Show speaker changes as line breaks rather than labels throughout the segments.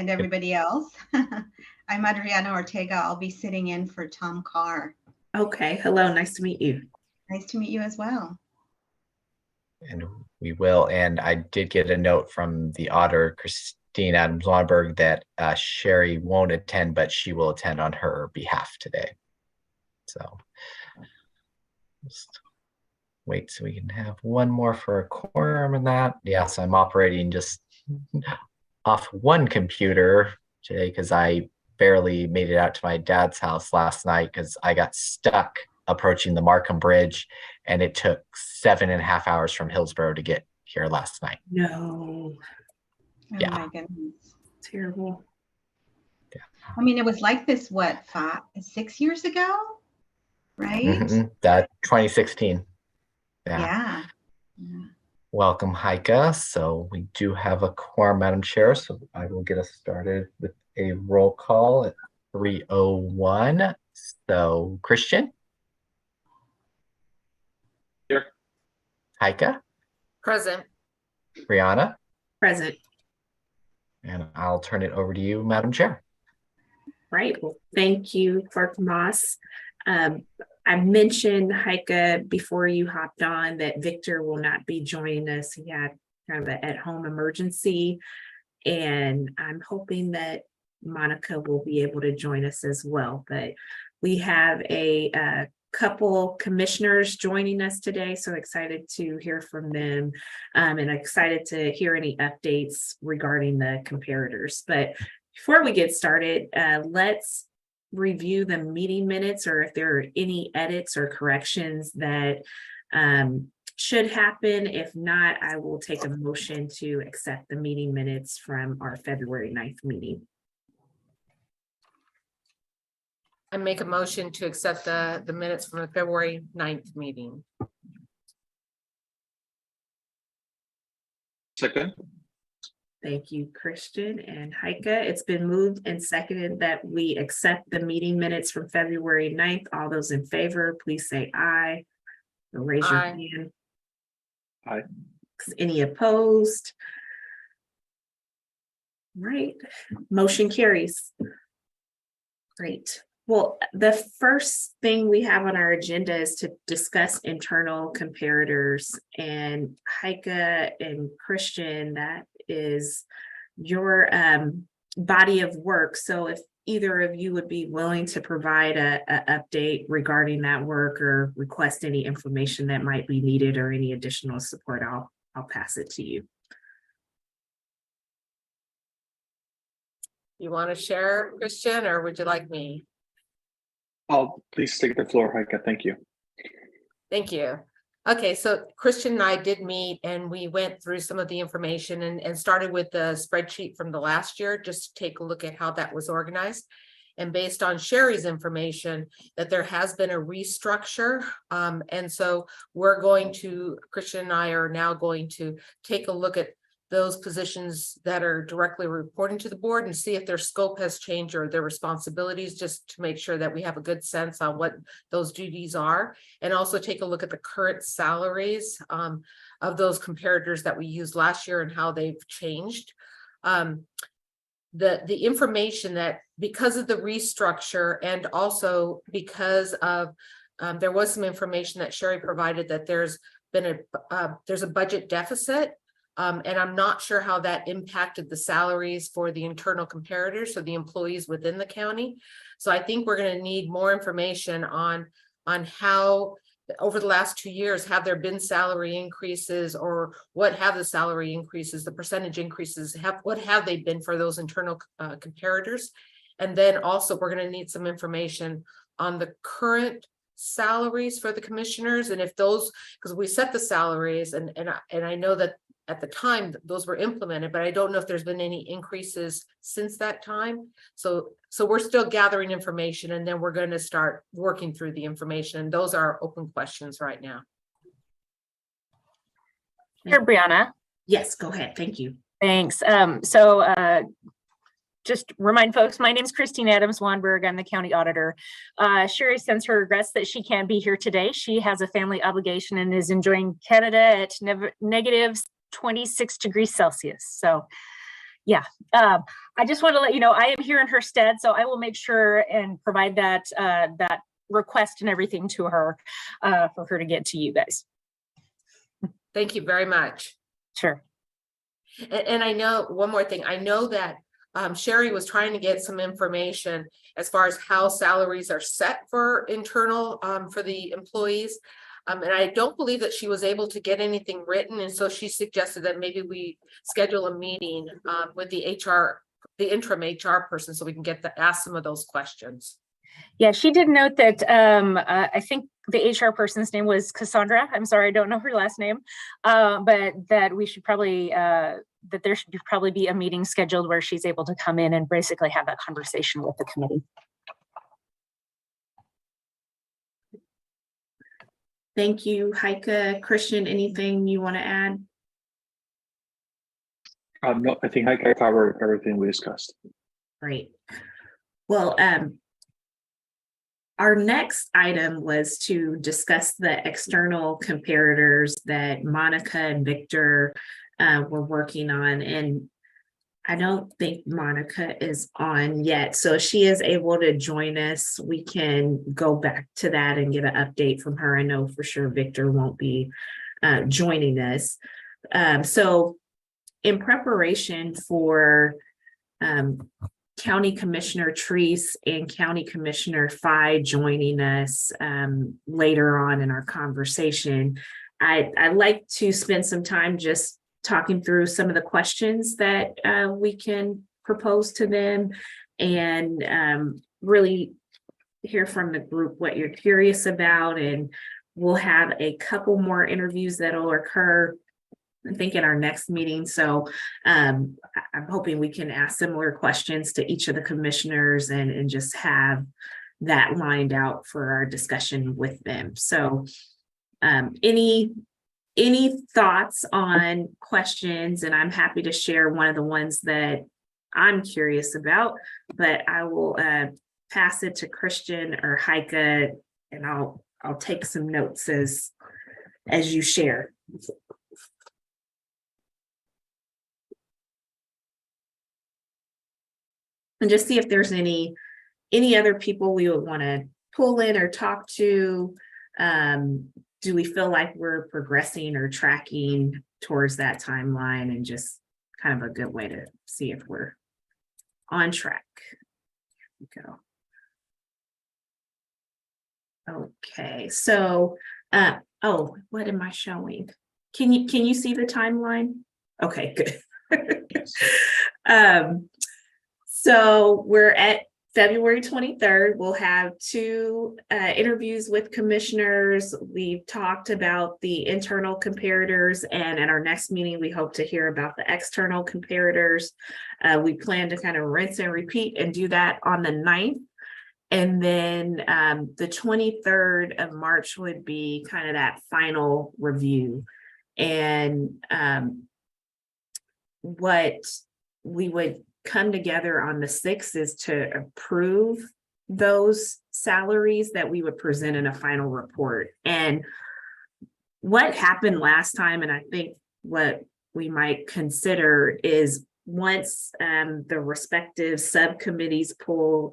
and everybody else. I'm Adriana Ortega. I'll be sitting in for Tom Carr.
Okay, hello, nice to meet you.
Nice to meet you as well.
And we will. And I did get a note from the auditor, Christine Adams-Wanberg, that Sherry won't attend, but she will attend on her behalf today. So just wait so we can have one more for a quorum in that. Yes, I'm operating just off one computer today because I barely made it out to my dad's house last night because I got stuck approaching the Markham Bridge, and it took 7.5 hours from Hillsborough to get here last night.
No.
Oh my goodness.
Terrible.
Yeah. I mean, it was like this, what, 6 years ago? Right?
Mm-hmm. That 2016.
Yeah.
Welcome, Heike. So we do have a quorum, Madam Chair, so I will get us started with a roll call at 3:01. So Christian?
Here.
Heike?
Present.
Brianna?
Present.
And I'll turn it over to you, Madam Chair.
Right. Well, thank you, Clerk Moss. I mentioned, Heike, before you hopped on, that Victor will not be joining us. He had kind of an at-home emergency, and I'm hoping that Monica will be able to join us as well. But we have a couple commissioners joining us today, so excited to hear from them, and excited to hear any updates regarding the comparators. But before we get started, let's review the meeting minutes, or if there are any edits or corrections that should happen. If not, I will take a motion to accept the meeting minutes from our February 9th meeting.
I make a motion to accept the minutes from the February 9th meeting.
Second.
Thank you, Christian and Heike. It's been moved and seconded that we accept the meeting minutes from February 9th. All those in favor, please say aye. Or raise your hand.
Aye.
Any opposed? Right. Motion carries. Great. Well, the first thing we have on our agenda is to discuss internal comparators, and Heike and Christian, that is your body of work. So if either of you would be willing to provide a update regarding that work or request any information that might be needed or any additional support, I'll pass it to you.
You want to share, Christian, or would you like me?
Please take the floor, Heike. Thank you.
Thank you. Okay, so Christian and I did meet, and we went through some of the information and started with the spreadsheet from the last year, just to take a look at how that was organized. And based on Sherry's information, that there has been a restructure. And so Christian and I are now going to take a look at those positions that are directly reporting to the board and see if their scope has changed or their responsibilities, just to make sure that we have a good sense on what those duties are. And also take a look at the current salaries of those comparators that we used last year and how they've changed. The information that, because of the restructure, and also because of there was some information that Sherry provided that there's a budget deficit. And I'm not sure how that impacted the salaries for the internal comparators, so the employees within the county. So I think we're going to need more information on how, over the last 2 years, have there been salary increases, or what have the salary increases, the percentage increases, what have they been for those internal comparators? And then also we're going to need some information on the current salaries for the commissioners, and if those, because we set the salaries, and I know that at the time those were implemented, but I don't know if there's been any increases since that time. So we're still gathering information, and then we're going to start working through the information, and those are open questions right now.
Here, Brianna.
Yes, go ahead. Thank you.
Thanks. Just remind folks, my name is Christine Adams-Wanberg. I'm the county auditor. Sherry sends her regrets that she can't be here today. She has a family obligation and is enjoying Canada at negative 26 degrees Celsius. So I just want to let you know, I am here in her stead, so I will make sure and provide that request and everything to her for her to get to you guys.
Thank you very much.
Sure.
And I know one more thing, I know that Sherry was trying to get some information as far as how salaries are set for internal for the employees. And I don't believe that she was able to get anything written. And so she suggested that maybe we schedule a meeting with the interim HR person, so we can get to ask some of those questions.
Yeah, she did note that I think the HR person's name was Cassandra. I'm sorry, I don't know her last name, but that we should probably, that there should probably be a meeting scheduled where she's able to come in and basically have that conversation with the committee.
Thank you, Heike. Christian, anything you want to add?
No, I think Heike covered everything we discussed.
Great. Well, our next item was to discuss the external comparators that Monica and Victor were working on. And I don't think Monica is on yet. So if she is able to join us, we can go back to that and get an update from her. I know for sure Victor won't be joining us. So in preparation for County Commissioner Treece and County Commissioner Fye joining us later on in our conversation, I'd like to spend some time just talking through some of the questions that we can propose to them, and really hear from the group what you're curious about. And we'll have a couple more interviews that'll occur, I think, in our next meeting. So I'm hoping we can ask similar questions to each of the commissioners and just have that lined out for our discussion with them. So any thoughts on questions? And I'm happy to share one of the ones that I'm curious about, but I will pass it to Christian or Heike, and I'll take some notes as you share. And just see if there's any other people we would want to pull in or talk to. Do we feel like we're progressing or tracking towards that timeline, and just kind of a good way to see if we're on track. Here we go. Okay, so oh, what am I showing? Can you see the timeline? Okay, good. So we're at February 23rd. We'll have 2 interviews with commissioners. We've talked about the internal comparators, and at our next meeting, we hope to hear about the external comparators. We plan to kind of rinse and repeat and do that on the 9th. And then the 23rd of March would be kind of that final review. And what we would come together on the 6th is to approve those salaries that we would present in a final report. And what happened last time, and I think what we might consider, is once the respective subcommittees pull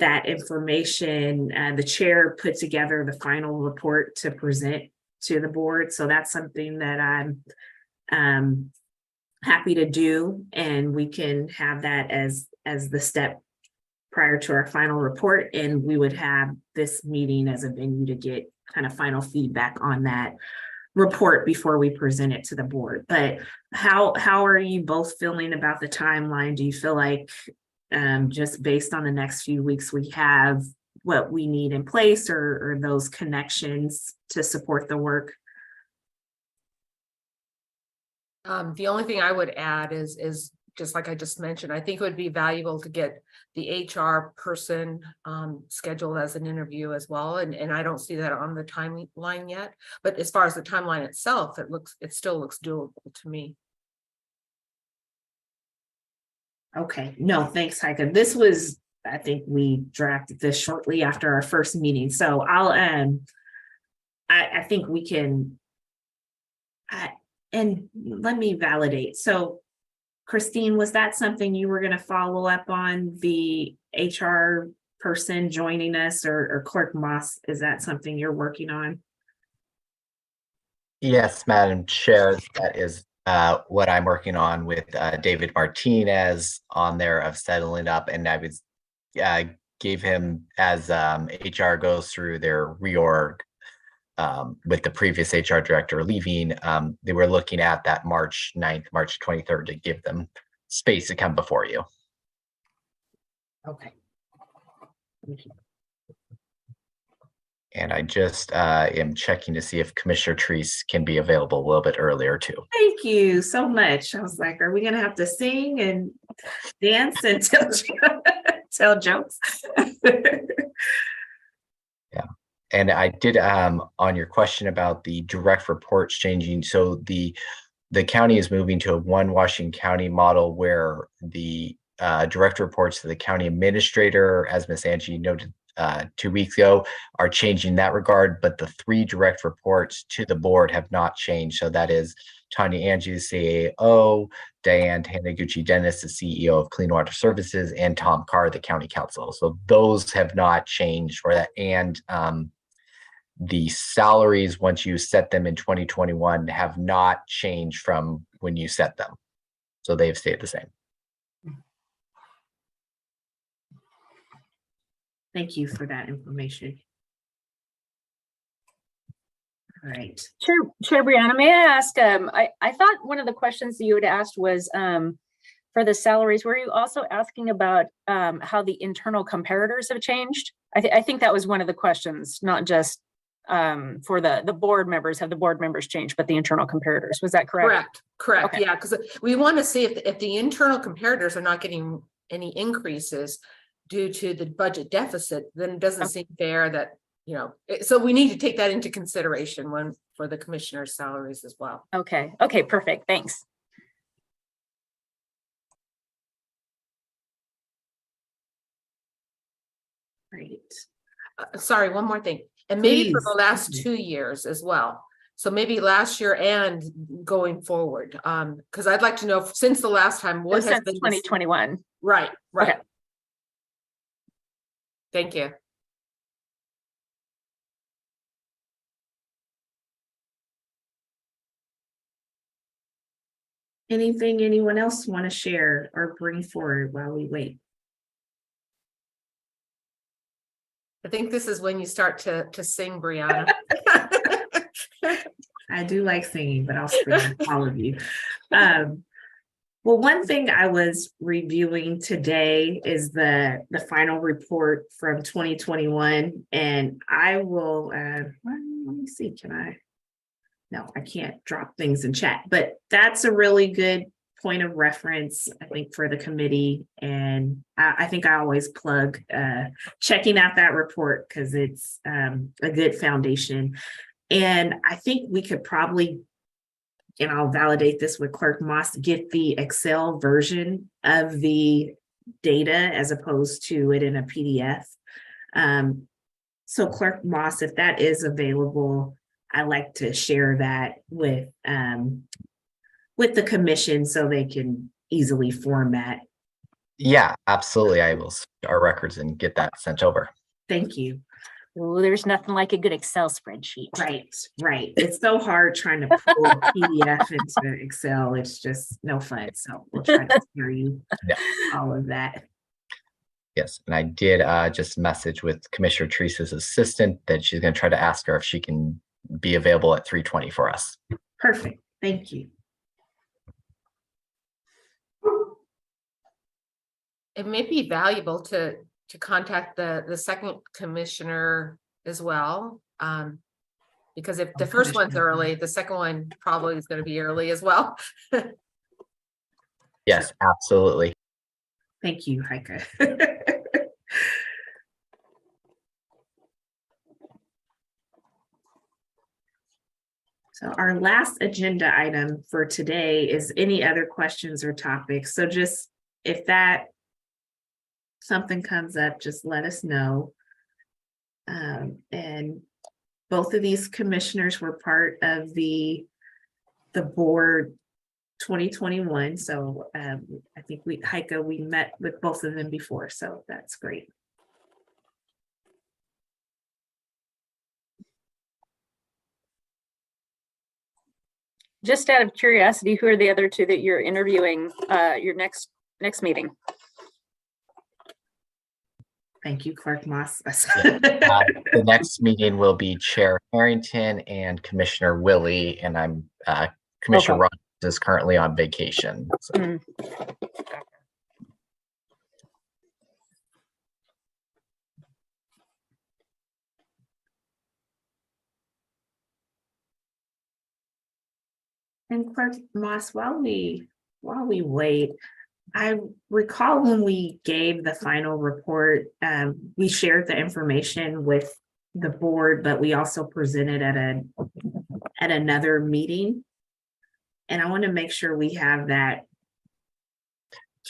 that information, the chair put together the final report to present to the board. So that's something that I'm happy to do, and we can have that as the step prior to our final report, and we would have this meeting as a venue to get kind of final feedback on that report before we present it to the board. But how are you both feeling about the timeline? Do you feel like just based on the next few weeks we have what we need in place, or those connections to support the work?
The only thing I would add is just like I just mentioned, I think it would be valuable to get the HR person scheduled as an interview as well. And I don't see that on the timeline yet. But as far as the timeline itself, it still looks doable to me.
Okay, no, thanks, Heike. This was, I think we drafted this shortly after our first meeting. So I'll I think we can and let me validate. So Christine, was that something you were going to follow up on, the HR person joining us, or Clerk Moss? Is that something you're working on?
Yes, Madam Chair, that is what I'm working on with David Martinez on there of settling up, and I was gave him as HR goes through their reorg with the previous HR director leaving. They were looking at that March 9th, March 23rd to give them space to come before you.
Okay. Thank you.
And I just am checking to see if Commissioner Treece can be available a little bit earlier too.
Thank you so much. I was like, are we gonna have to sing and dance and tell jokes?
Yeah. And I did on your question about the direct reports changing. So the county is moving to a one Washington County model where the direct reports to the county administrator, as Ms. Angie noted 2 weeks ago, are changing in that regard, but the 3 direct reports to the board have not changed. So that is Tanya Angie, the CAO, Diane Taniguchi-Dennis, the CEO of Clean Water Services, and Tom Carr, the county council. So those have not changed for that. And the salaries, once you set them in 2021, have not changed from when you set them. So they've stayed the same.
Thank you for that information. All right.
Chair Brianna, may I ask, I thought one of the questions that you had asked was for the salaries. Were you also asking about how the internal comparators have changed? I think that was one of the questions, not just for the board members. Have the board members changed, but the internal comparators? Was that correct?
Correct.
Okay.
Yeah, because we want to see if the internal comparators are not getting any increases due to the budget deficit, then it doesn't seem fair that, so we need to take that into consideration for the commissioner's salaries as well.
Okay, perfect. Thanks.
Great.
Sorry, one more thing. And maybe for
Please.
the last 2 years as well. So maybe last year and going forward, because I'd like to know since the last time what has
Since
been
2021.
Right.
Okay.
Thank you.
Anything anyone else want to share or bring forward while we wait? I
think this is when you start to sing, Brianna.
I do like singing, but I'll spare all of you. Well, one thing I was reviewing today is the final report from 2021, and I will, let me see, no, I can't drop things in chat, but that's a really good point of reference, I think, for the committee. And I think I always plug checking out that report because it's a good foundation. And I think we could probably, and I'll validate this with Clerk Moss, get the Excel version of the data as opposed to it in a PDF. So Clerk Moss, if that is available, I like to share that with the commission so they can easily format.
Yeah, absolutely. I will start our records and get that sent over.
Thank you.
Ooh, there's nothing like a good Excel spreadsheet.
Right. It's so hard trying to pull a PDF into Excel. It's just no fun. So we'll try to spare you all of that.
Yes, and I did just message with Commissioner Treece's assistant that she's going to try to ask her if she can be available at 3:20 for us.
Perfect. Thank you.
It may be valuable to contact the second commissioner as well. Because if the first one's early, the second one probably is going to be early as well.
Yes, absolutely.
Thank you, Heike. So our last agenda item for today is any other questions or topics. So just if that something comes up, just let us know. And both of these commissioners were part of the board 2021. So I think Heike, we met with both of them before, so that's great.
Just out of curiosity, who are the other two that you're interviewing your next meeting?
Thank you, Clerk Moss.
The next meeting will be Chair Harrington and Commissioner Willie, and I'm Commissioner Rogers is currently on vacation. So.
And Clerk Moss, while we wait, I recall when we gave the final report, we shared the information with the board, but we also presented at another meeting. And I want to make sure we have that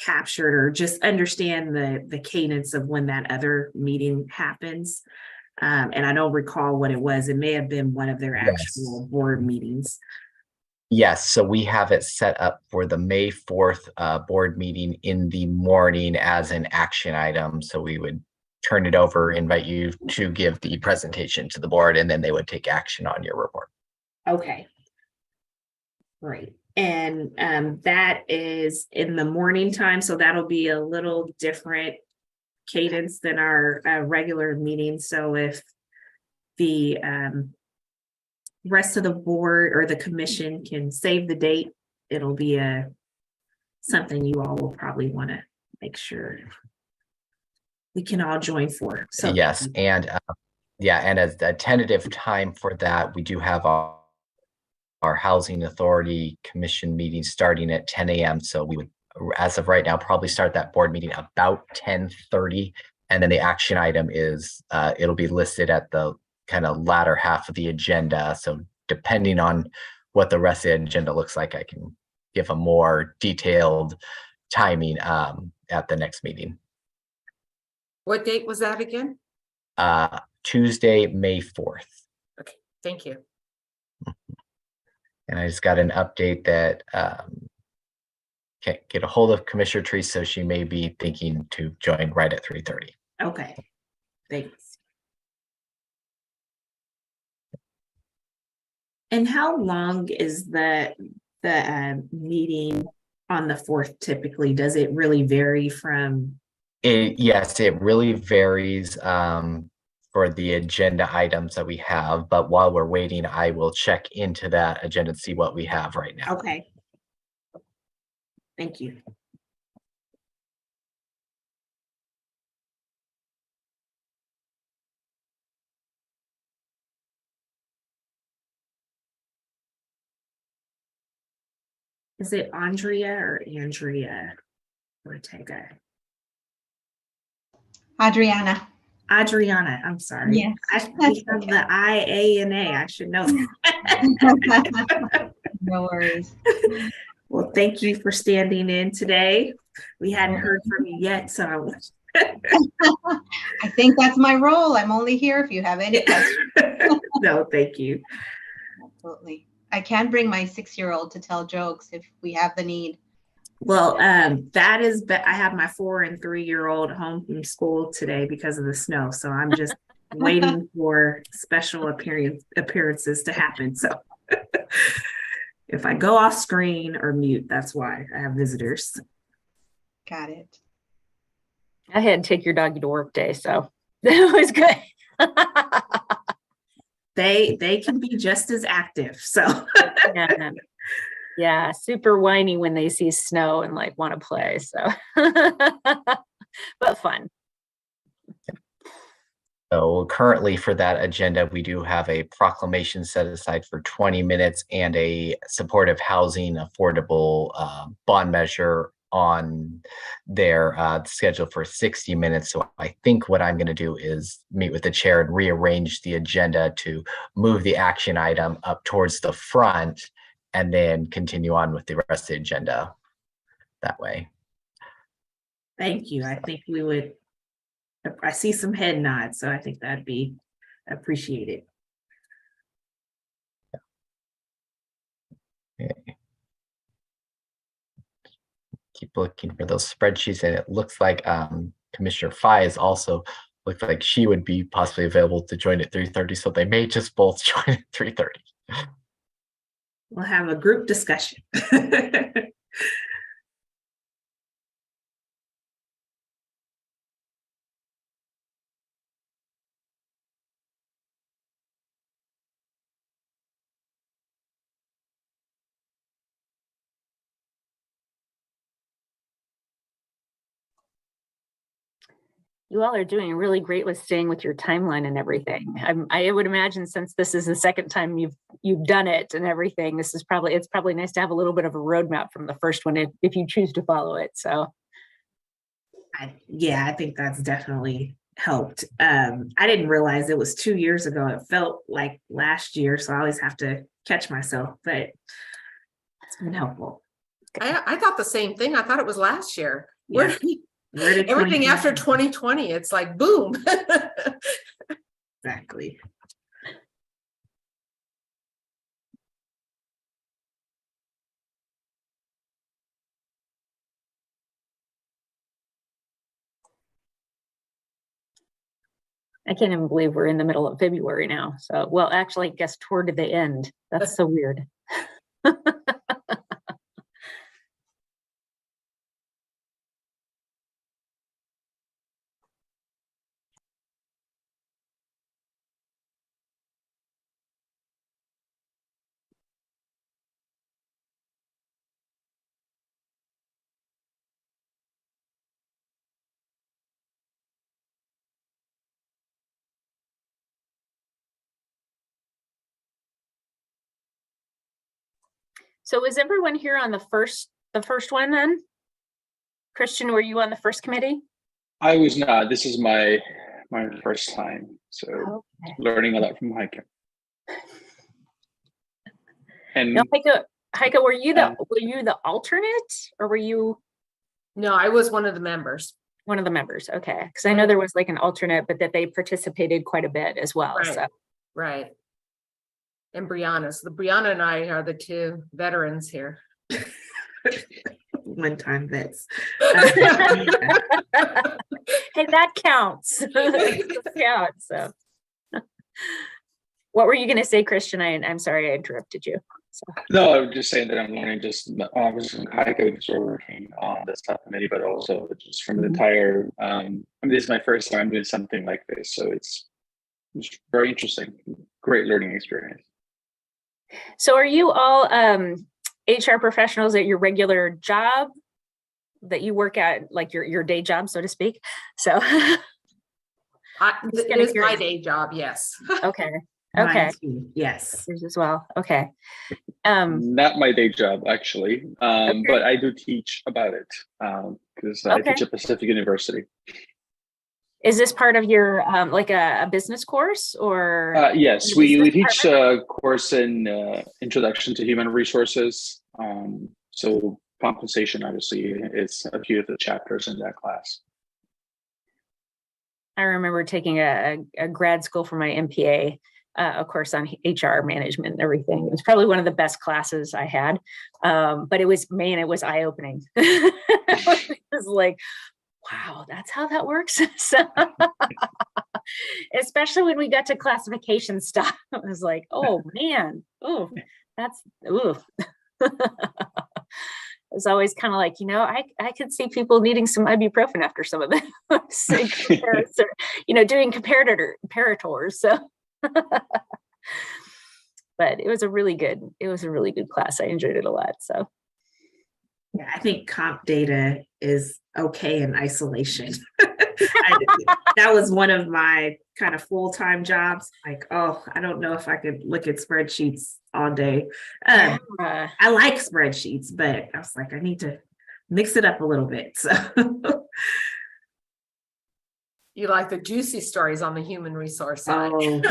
captured or just understand the cadence of when that other meeting happens. And I don't recall what it was. It may have been one of their actual board meetings.
Yes, so we have it set up for the May 4th board meeting in the morning as an action item. So we would turn it over, invite you to give the presentation to the board, and then they would take action on your report.
Okay. Great. And that is in the morning time. So that'll be a little different cadence than our regular meeting. So if the rest of the board or the commission can save the date, it'll be something you all will probably want to make sure we can all join for. So
yes, and and as a tentative time for that, we do have our Housing Authority Commission meeting starting at 10 a.m. So we would, as of right now, probably start that board meeting about 10:30, and then the action item is it'll be listed at the kind of latter half of the agenda. So depending on what the rest of the agenda looks like, I can give a more detailed timing at the next meeting.
What date was that again?
Tuesday, May 4th.
Okay, thank you.
And I just got an update that can't get a hold of Commissioner Treece, so she may be thinking to join right at 3:30.
Okay, thanks. And how long is the meeting on the 4th typically? Does it really vary from?
Yes, it really varies for the agenda items that we have. But while we're waiting, I will check into that agenda and see what we have right now.
Okay. Thank you. Is it Andrea or Andrea Ortega?
Adriana.
Adriana, I'm sorry.
Yes,
We have the I, A, and A. I should know
that. No worries.
Well, thank you for standing in today. We hadn't heard from you yet, so
I think that's my role. I'm only here if you have any questions.
No, thank you.
Absolutely. I can bring my 6-year-old to tell jokes if we have the need.
Well, that is, I have my 4 and 3-year-old home from school today because of the snow. So I'm just waiting for special appearances to happen. So if I go off screen or mute, that's why I have visitors.
Got it.
I had to take your doggy to work day, so that was good.
They can be just as active. So
yeah, super whiny when they see snow and like want to play. So but fun.
So currently for that agenda, we do have a proclamation set aside for 20 minutes and a supportive housing affordable bond measure on their schedule for 60 minutes. So I think what I'm going to do is meet with the chair and rearrange the agenda to move the action item up towards the front and then continue on with the rest of the agenda that way.
Thank you. I think we would, I see some head nods, so I think that'd be appreciated.
Okay. keep looking for those spreadsheets, and it looks like Commissioner Fye is also looks like she would be possibly available to join at 3:30, so they may just both join at 3:30.
We'll have a group discussion.
You all are doing really great with staying with your timeline and everything. I would imagine, since this is the second time you've done it and everything, it's probably nice to have a little bit of a roadmap from the first one if you choose to follow it. So
yeah, I think that's definitely helped. I didn't realize it was 2 years ago. It felt like last year, so I always have to catch myself, but it's been helpful.
I thought the same thing. I thought it was last year.
Yeah.
Everything after 2020, it's like boom.
Exactly.
I can't even believe we're in the middle of February now. So, well, actually, I guess toward the end. That's so weird. So is everyone here on the first one then? Christian, were you on the first committee?
I was not. This is my first time, so
Okay.
learning a lot from Heike. And
No, Heike, were you the alternate, or were you
No, I was one of the members.
one of the members? Okay, because I know there was like an alternate, but that they participated quite a bit as well.
Right.
So
Right. And Brianna and I are the two veterans here.
One-time vets.
hey, that counts. That counts. So, what were you going to say, Christian? I'm sorry I interrupted you. So.
no, I was just saying that I'm learning just obviously Heike because we're working on the subcommittee, but also just from the entire. I mean, this is my first time doing something like this, so it's very interesting. Great learning experience.
So are you all HR professionals at your regular job that you work at, like your day job, so to speak? So
It is my
curious.
day job, yes.
Okay.
Mine
Okay.
too, yes.
Yours as well. Okay.
Not my day job actually, but I do teach about it because I teach at Pacific University.
Is this part of your like a business course or?
Yes, we teach a course in Introduction to Human Resources. So compensation obviously is a few of the chapters in that class.
I remember taking a grad school for my MPA, a course on HR management and everything. It was probably one of the best classes I had, but it was eye-opening. It was like, wow, that's how that works. So, especially when we got to classification stuff, I was like, oh man, oh, that's, ooh. It's always kind of like, I could see people needing some ibuprofen after some of this, doing comparators. So, but it was a really good class. I enjoyed it a lot. So.
Yeah, I think comp data is okay in isolation. That was one of my kind of full-time jobs. Like, oh, I don't know if I could look at spreadsheets all day. I like spreadsheets, but I was like, I need to mix it up a little bit. So
You like the juicy stories on the human resource side.
oh,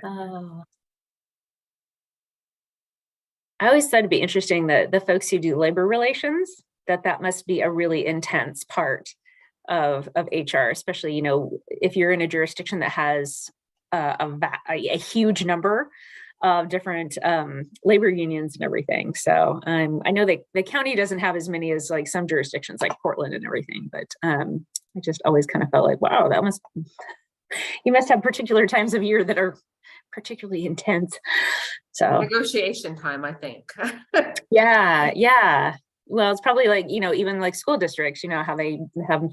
Oh. I always thought it'd be interesting that the folks who do labor relations, that must be a really intense part of HR, especially, if you're in a jurisdiction that has a huge number of different labor unions and everything. So I know that the county doesn't have as many as like some jurisdictions like Portland and everything, but I just always kind of felt like, wow, you must have particular times of year that are particularly intense. So
Negotiation time, I think.
yeah. Well, it's probably like, even like school districts, how they have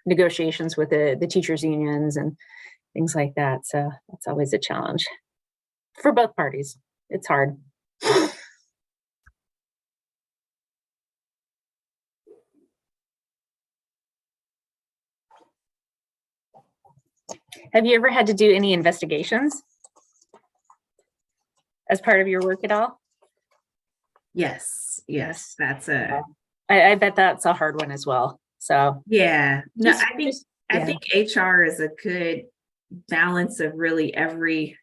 negotiations with the teachers unions and things like that. So that's always a challenge for both parties. It's hard. Have you ever had to do any investigations as part of your work at all?
Yes, that's
I bet that's a hard one as well. So
yeah. No, I
yeah.
think HR is a good balance of really every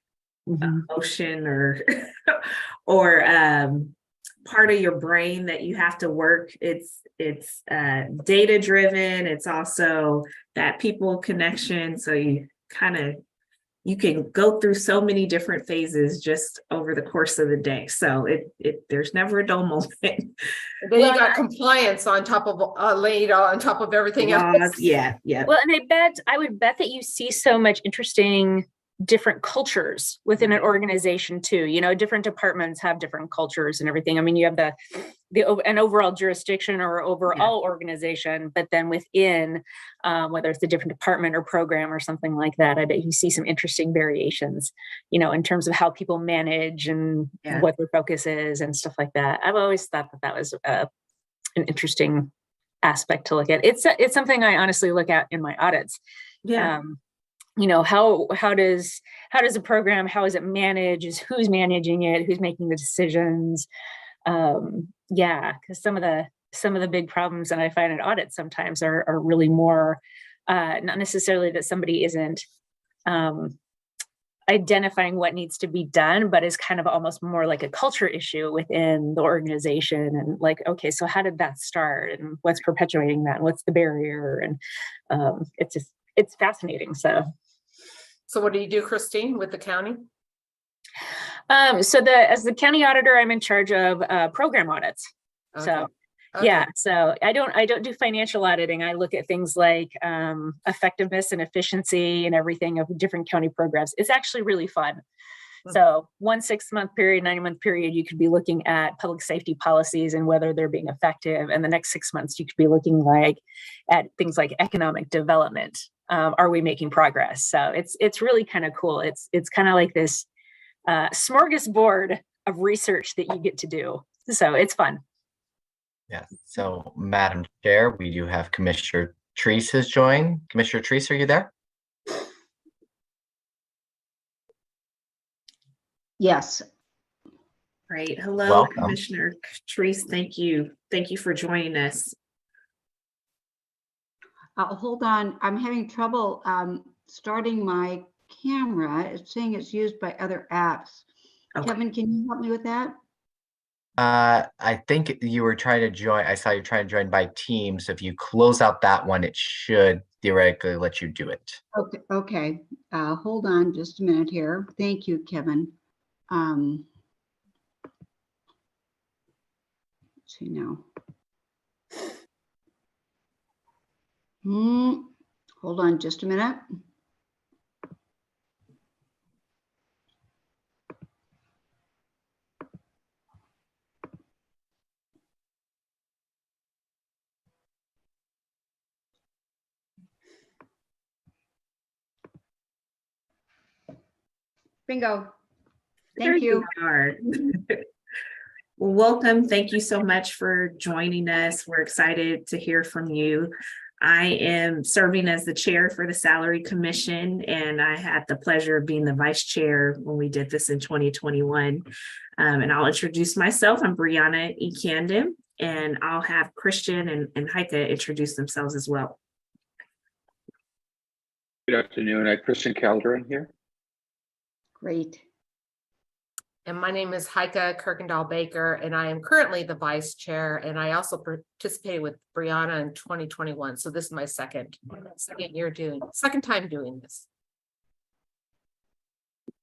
emotion or part of your brain that you have to work. It's data driven. It's also that people connection. So you can go through so many different phases just over the course of the day. So there's never a dull moment.
Then you got compliance on top of laid on top of everything else.
Yeah.
Well, and I would bet that you see so much interesting different cultures within an organization too. Different departments have different cultures and everything. I mean, you have an overall jurisdiction or overall organization, but then within, whether it's a different department or program or something like that, I bet you see some interesting variations, in terms of how people manage and what their focus is and stuff like that. I've always thought that was an interesting aspect to look at. It's something I honestly look at in my audits.
Yeah.
How does a program, how is it managed, who's managing it, who's making the decisions? Because some of the big problems that I find in audits sometimes are really more not necessarily that somebody isn't identifying what needs to be done, but is kind of almost more like a culture issue within the organization. And like, okay, so how did that start, and what's perpetuating that, and what's the barrier? And it's fascinating.
So what do you do, Christine, with the county?
As the county auditor, I'm in charge of program audits.
Okay.
So I don't do financial auditing. I look at things like effectiveness and efficiency and everything of different county programs. It's actually really fun. So 1 6-month period, 9-month period, you could be looking at public safety policies and whether they're being effective. And the next 6 months, you could be looking at things like economic development. Are we making progress? So it's really kind of cool. It's kind of like this smorgasbord of research that you get to do. So it's fun.
Yeah. So, Madam Chair, we do have Commissioner Treece has joined. Commissioner Treece, are you there?
Yes.
Great. Hello,
Welcome.
Commissioner Treece. Thank you. Thank you for joining us.
Hold on. I'm having trouble starting my camera. It's saying it's used by other apps.
Okay.
Kevin, can you help me with that?
I think you were trying to join. I saw you trying to join by Teams. So if you close out that one, it should theoretically let you do it.
Okay. Hold on just a minute here. Thank you, Kevin. Let's see now. Hold on just a minute. Bingo. Thank you.
Are. Welcome. Thank you so much for joining us. We're excited to hear from you. I am serving as the chair for the Salary Commission, and I had the pleasure of being the vice chair when we did this in 2021. And I'll introduce myself. I'm Brianna E. Camden, and I'll have Christian and Heike introduce themselves as well.
Good afternoon. Christian Calderon here.
Great.
And my name is Heike Kirkendall Baker, and I am currently the vice chair. And I also participated with Brianna in 2021. So this is my second time doing this.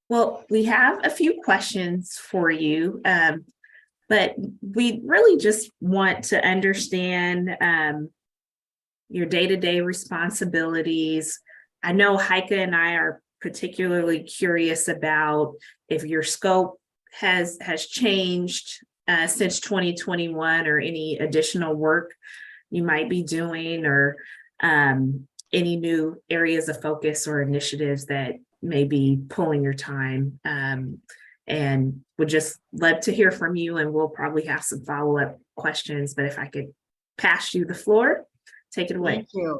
Well, we have a few questions for you, but we really just want to understand your day-to-day responsibilities. I know Heike and I are particularly curious about if your scope has changed since 2021, or any additional work you might be doing, or any new areas of focus or initiatives that may be pulling your time. And would just love to hear from you, and we'll probably have some follow-up questions, but if I could pass you the floor, take it away.
Thank you.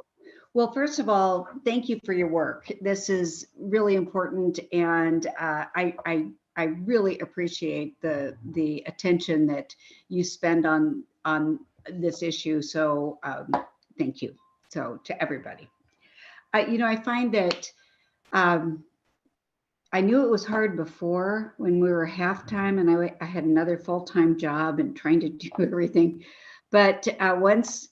Well, first of all, thank you for your work. This is really important, and I really appreciate the attention that you spend on this issue. So thank you. So to everybody, I find that I knew it was hard before when we were half-time, and I had another full-time job and trying to do everything. But once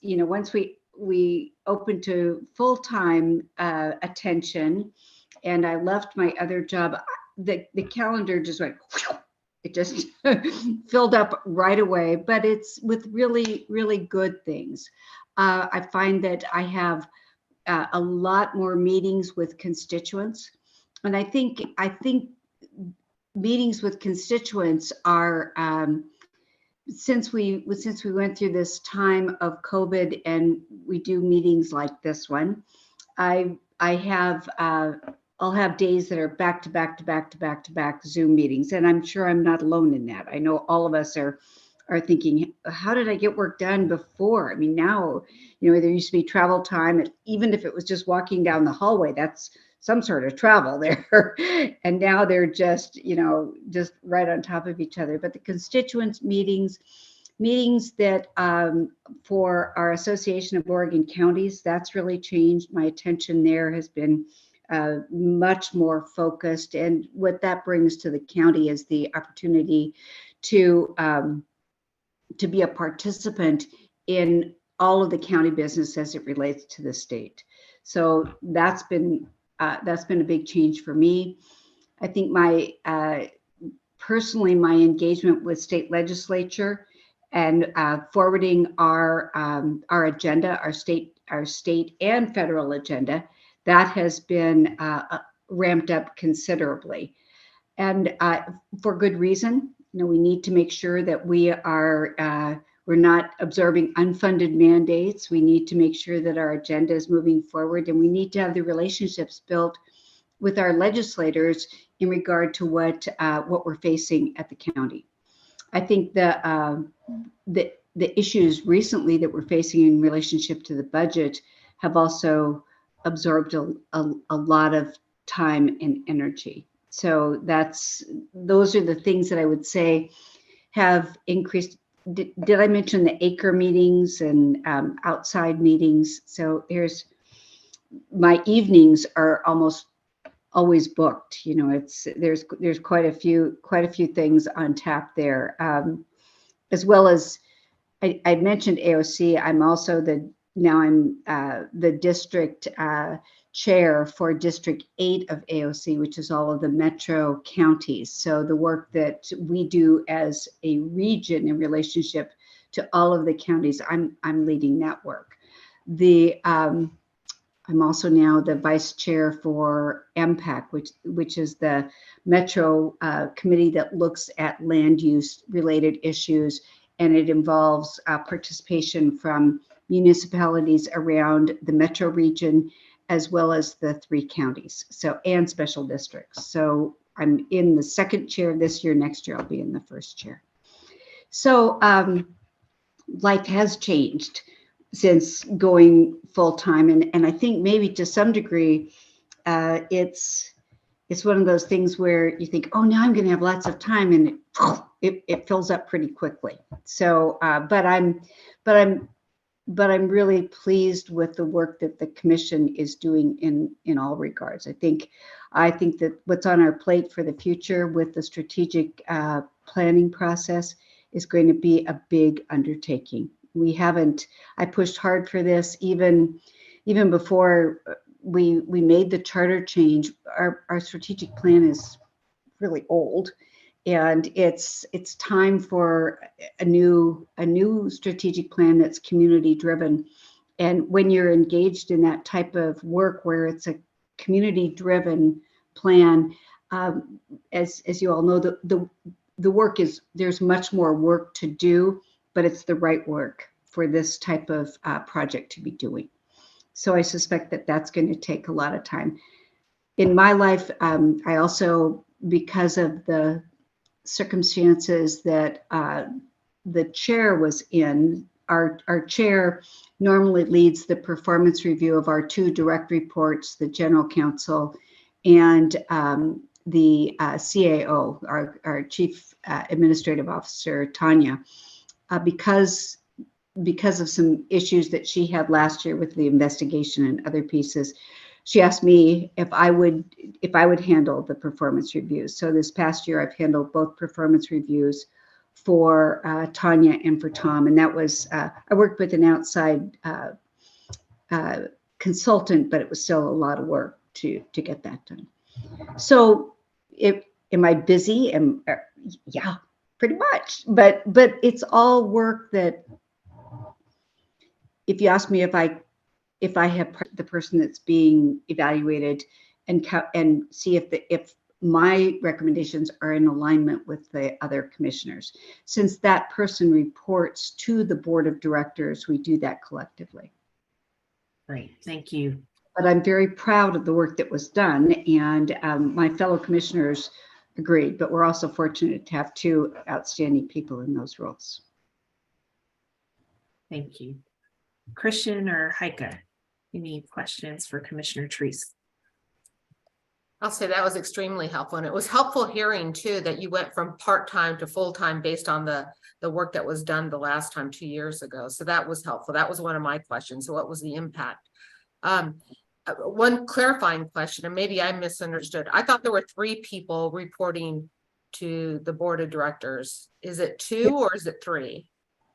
we opened to full-time attention, and I left my other job, the calendar just went, it just filled up right away. But it's with really, really good things. I find that I have a lot more meetings with constituents. And I think meetings with constituents are, since we went through this time of COVID, and we do meetings like this one, I'll have days that are back to back Zoom meetings, and I'm sure I'm not alone in that. I know all of us are thinking, how did I get work done before? I mean, now, there used to be travel time, and even if it was just walking down the hallway, that's some sort of travel there. And now they're just right on top of each other. But the constituents meetings that for our Association of Oregon Counties, that's really changed. My attention there has been much more focused. And what that brings to the county is the opportunity to be a participant in all of the county business as it relates to the state. So that's been a big change for me. I think personally, my engagement with state legislature and forwarding our agenda, our state and federal agenda, that has been ramped up considerably, and for good reason. We need to make sure that we're not absorbing unfunded mandates. We need to make sure that our agenda is moving forward, and we need to have the relationships built with our legislators in regard to what we're facing at the county. I think the issues recently that we're facing in relationship to the budget have also absorbed a lot of time and energy. So those are the things that I would say have increased. Did I mention the acre meetings and outside meetings? So my evenings are almost always booked. There's quite a few things on tap there, as well as I mentioned AOC. I'm also the district chair for District 8 of AOC, which is all of the metro counties. So the work that we do as a region in relationship to all of the counties, I'm leading that work. I'm also now the vice chair for MPAC, which is the metro committee that looks at land use related issues, and it involves participation from municipalities around the metro region, as well as the 3 counties, and special districts. So I'm in the second chair this year. Next year, I'll be in the first chair. So life has changed since going full time. And I think maybe to some degree, it's one of those things where you think, oh, now I'm going to have lots of time, and it fills up pretty quickly. So, but I'm really pleased with the work that the commission is doing in all regards. I think that what's on our plate for the future with the strategic planning process is going to be a big undertaking. I pushed hard for this even before we made the charter change. Our strategic plan is really old. And it's time for a new strategic plan that's community driven. And when you're engaged in that type of work where it's a community driven plan, as you all know, the work is, there's much more work to do, but it's the right work for this type of project to be doing. So I suspect that that's going to take a lot of time. In my life, I also, because of the circumstances that the chair was in, our chair normally leads the performance review of our 2 direct reports, the general counsel and the CAO, our chief administrative officer, Tanya, because of some issues that she had last year with the investigation and other pieces. She asked me if I would handle the performance reviews. So this past year, I've handled both performance reviews for Tanya and for Tom. And that was, I worked with an outside consultant, but it was still a lot of work to get that done. So am I busy? Yeah, pretty much. But it's all work that, if you ask me if I have the person that's being evaluated and see if my recommendations are in alignment with the other commissioners. Since that person reports to the board of directors, we do that collectively.
Great, thank you.
But I'm very proud of the work that was done, and my fellow commissioners agreed, but we're also fortunate to have 2 outstanding people in those roles.
Thank you. Christian or Heike, any questions for Commissioner Treece?
I'll say that was extremely helpful. And it was helpful hearing too, that you went from part-time to full-time based on the work that was done the last time 2 years ago. So that was helpful. That was one of my questions. So what was the impact? One clarifying question, and maybe I misunderstood. I thought there were 3 people reporting to the board of directors. Is it 2 or is it 3?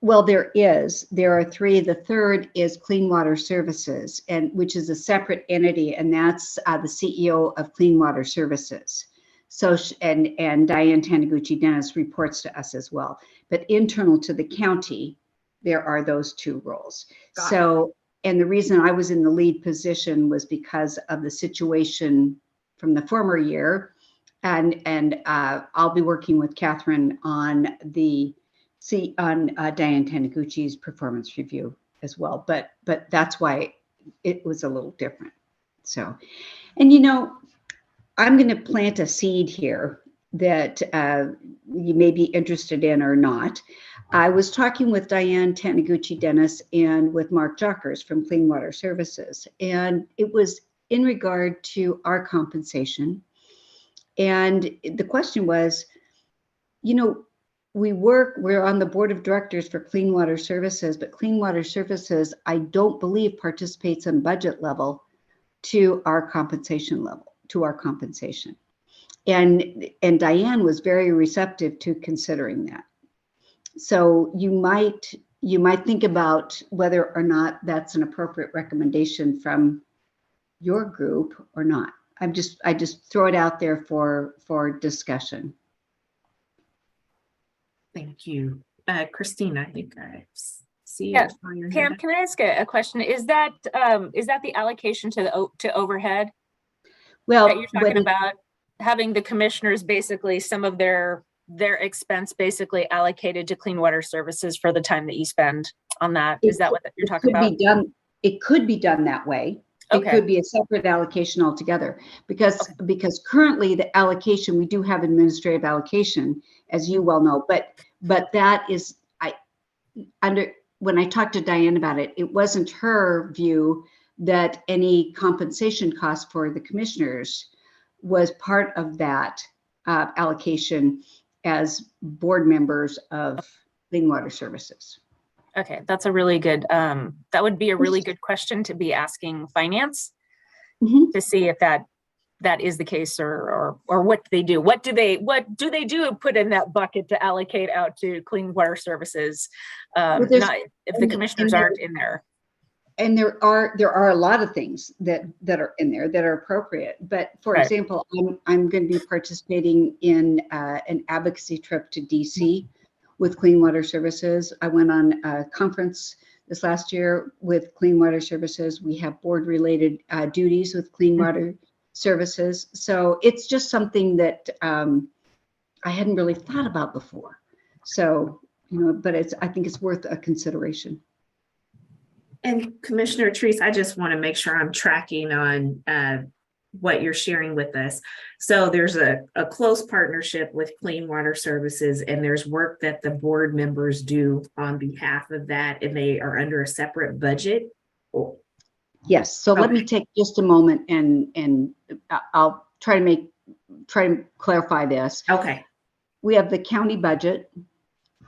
Well, there are 3. The third is Clean Water Services, and which is a separate entity, and that's the CEO of Clean Water Services. So, and Diane Taniguchi-Dennis reports to us as well. But internal to the county, there are those 2 roles. So, and the reason I was in the lead position was because of the situation from the former year, and I'll be working with Catherine on Diane Taniguchi's performance review as well, but that's why it was a little different. So, and I'm going to plant a seed here that you may be interested in or not. I was talking with Diane Taniguchi-Dennis and with Mark Jockers from Clean Water Services, and it was in regard to our compensation. And the question was, we're on the board of directors for Clean Water Services, but Clean Water Services, I don't believe, participates on budget level to our compensation level, And Diane was very receptive to considering that. So you might think about whether or not that's an appropriate recommendation from your group or not. I just throw it out there for discussion.
Thank you. Christina, I think I see you.
Yeah. Pam, can I ask a question? Is that the allocation to overhead?
Well,
that you're talking about having the commissioners basically some of their expense basically allocated to Clean Water Services for the time that you spend on that. Is that what you're talking about?
It could be done that way. Okay. It could be a separate allocation altogether because currently the allocation, we do have administrative allocation, as you well know, but that is, when I talked to Diane about it, it wasn't her view that any compensation cost for the commissioners was part of that allocation as board members of Clean Water Services.
Okay, that's a really good, that would be a really good question to be asking finance to see if that is the case or what they do. What do they do put in that bucket to allocate out to Clean Water Services? Not if the commissioners aren't in there.
And there are a lot of things that are in there that are appropriate. But for
Right.
example, I'm going to be participating in an advocacy trip to DC with Clean Water Services. I went on a conference this last year with Clean Water Services. We have board related duties with Clean Water Services. So it's just something that I hadn't really thought about before. So, but I think it's worth a consideration.
And Commissioner Treece, I just want to make sure I'm tracking on what you're sharing with us. So there's a close partnership with Clean Water Services, and there's work that the board members do on behalf of that, and they are under a separate budget.
Yes. So let me take just a moment and I'll try to clarify this.
Okay.
We have the county budget,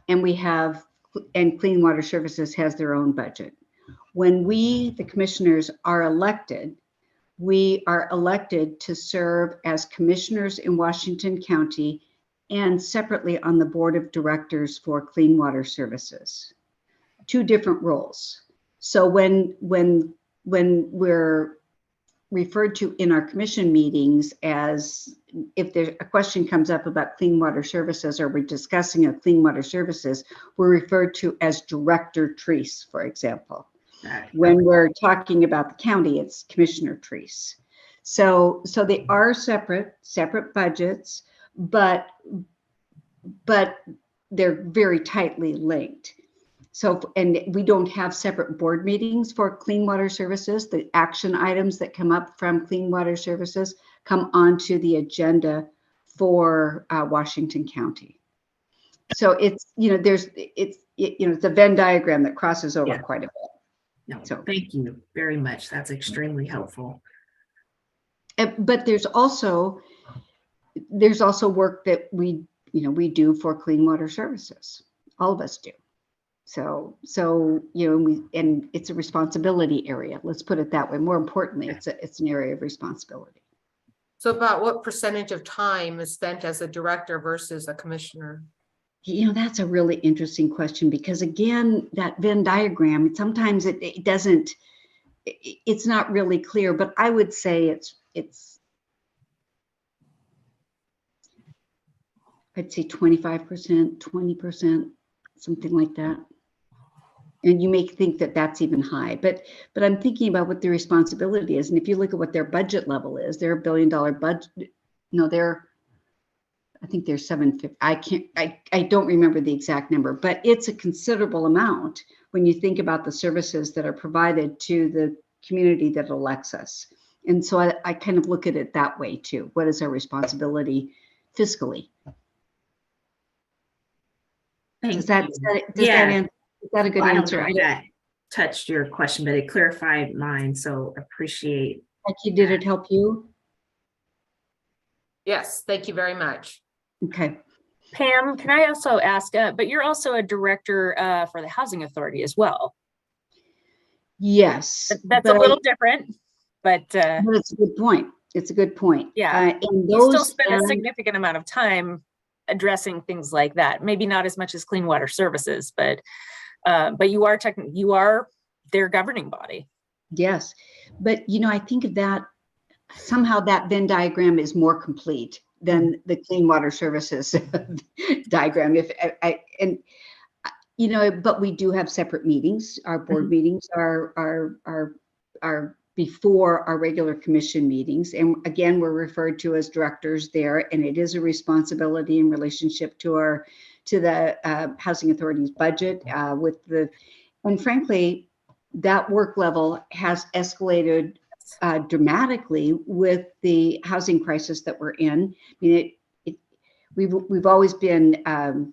and Clean Water Services has their own budget. When we, the commissioners, are elected, we are elected to serve as commissioners in Washington County and separately on the board of directors for Clean Water Services. Two different roles. So when we're referred to in our commission meetings as, if there's a question comes up about Clean Water Services or we're discussing a Clean Water Services, we're referred to as Director Treece, for example. When we're talking about the county, it's Commissioner Treece. So they are separate budgets, but they're very tightly linked. So, and we don't have separate board meetings for Clean Water Services. The action items that come up from Clean Water Services come onto the agenda for Washington County. So it's, it's a Venn diagram that crosses over quite a bit.
No, so thank you very much. That's extremely helpful.
But there's also work that we do for Clean Water Services. All of us do. So and it's a responsibility area. Let's put it that way. More importantly, it's an area of responsibility.
So about what percentage of time is spent as a director versus a commissioner?
That's a really interesting question, because again, that Venn diagram, sometimes it's not really clear, but I would say I'd say 25%, 20%, something like that. And you may think that that's even high, but I'm thinking about what their responsibility is. And if you look at what their budget level is, they're $1 billion budget. No, I think they're 750. I don't remember the exact number, but it's a considerable amount when you think about the services that are provided to the community that elects us. And so I kind of look at it that way too. What is our responsibility fiscally? Is that a good answer?
I don't know if that touched your question, but it clarified mine. So appreciate.
Did it help you?
Yes, thank you very much.
Okay.
Pam, can I also ask, but you're also a director for the Housing Authority as well.
Yes.
That's a little different, but
it's a good point. It's a good point.
Yeah. You still spend a significant amount of time addressing things like that. Maybe not as much as Clean Water Services, but you are their governing body. Yes.
But, I think of that, somehow that Venn diagram is more complete than the Clean Water Services diagram. But we do have separate meetings. Our board meetings are before our regular commission meetings. And again, we're referred to as directors there, and it is a responsibility in relationship to the Housing Authority's budget and frankly, that work level has escalated dramatically with the housing crisis that we're in. I mean, we've always been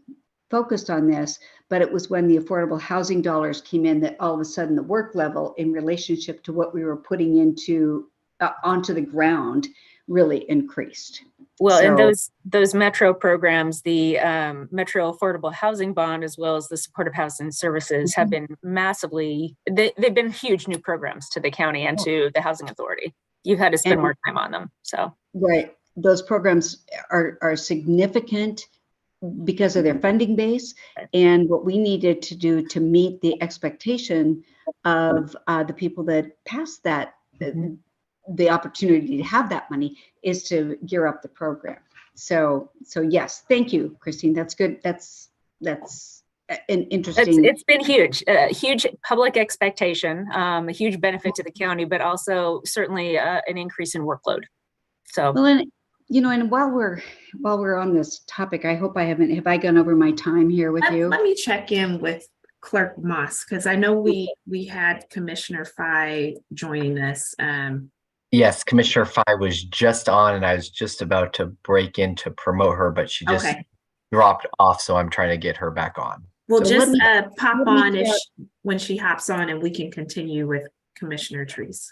focused on this, but it was when the affordable housing dollars came in that all of a sudden the work level in relationship to what we were putting onto the ground really increased.
Well, and those Metro programs, the Metro Affordable Housing Bond, as well as the Supportive Housing Services, have been massively, they've been huge new programs to the county and to the Housing Authority. You've had to spend more time on them. So
right, those programs are significant because of their funding base and what we needed to do to meet the expectation of the people that pass that, the opportunity to have that money is to gear up the program. So yes, thank you, Christine. That's good. That's an interesting.
It's been huge, huge public expectation, a huge benefit to the county, but also certainly an increase in workload. So
well, and and while we're on this topic, I hope have I gone over my time here with you?
Let me check in with Clerk Moss, because I know we had Commissioner Fye joining us.
Yes, Commissioner Fye was just on, and I was just about to break in to promote her, but she just dropped off, so I'm trying to get her back on.
Well, so just pop on when she hops on, and we can continue with Commissioner Treece.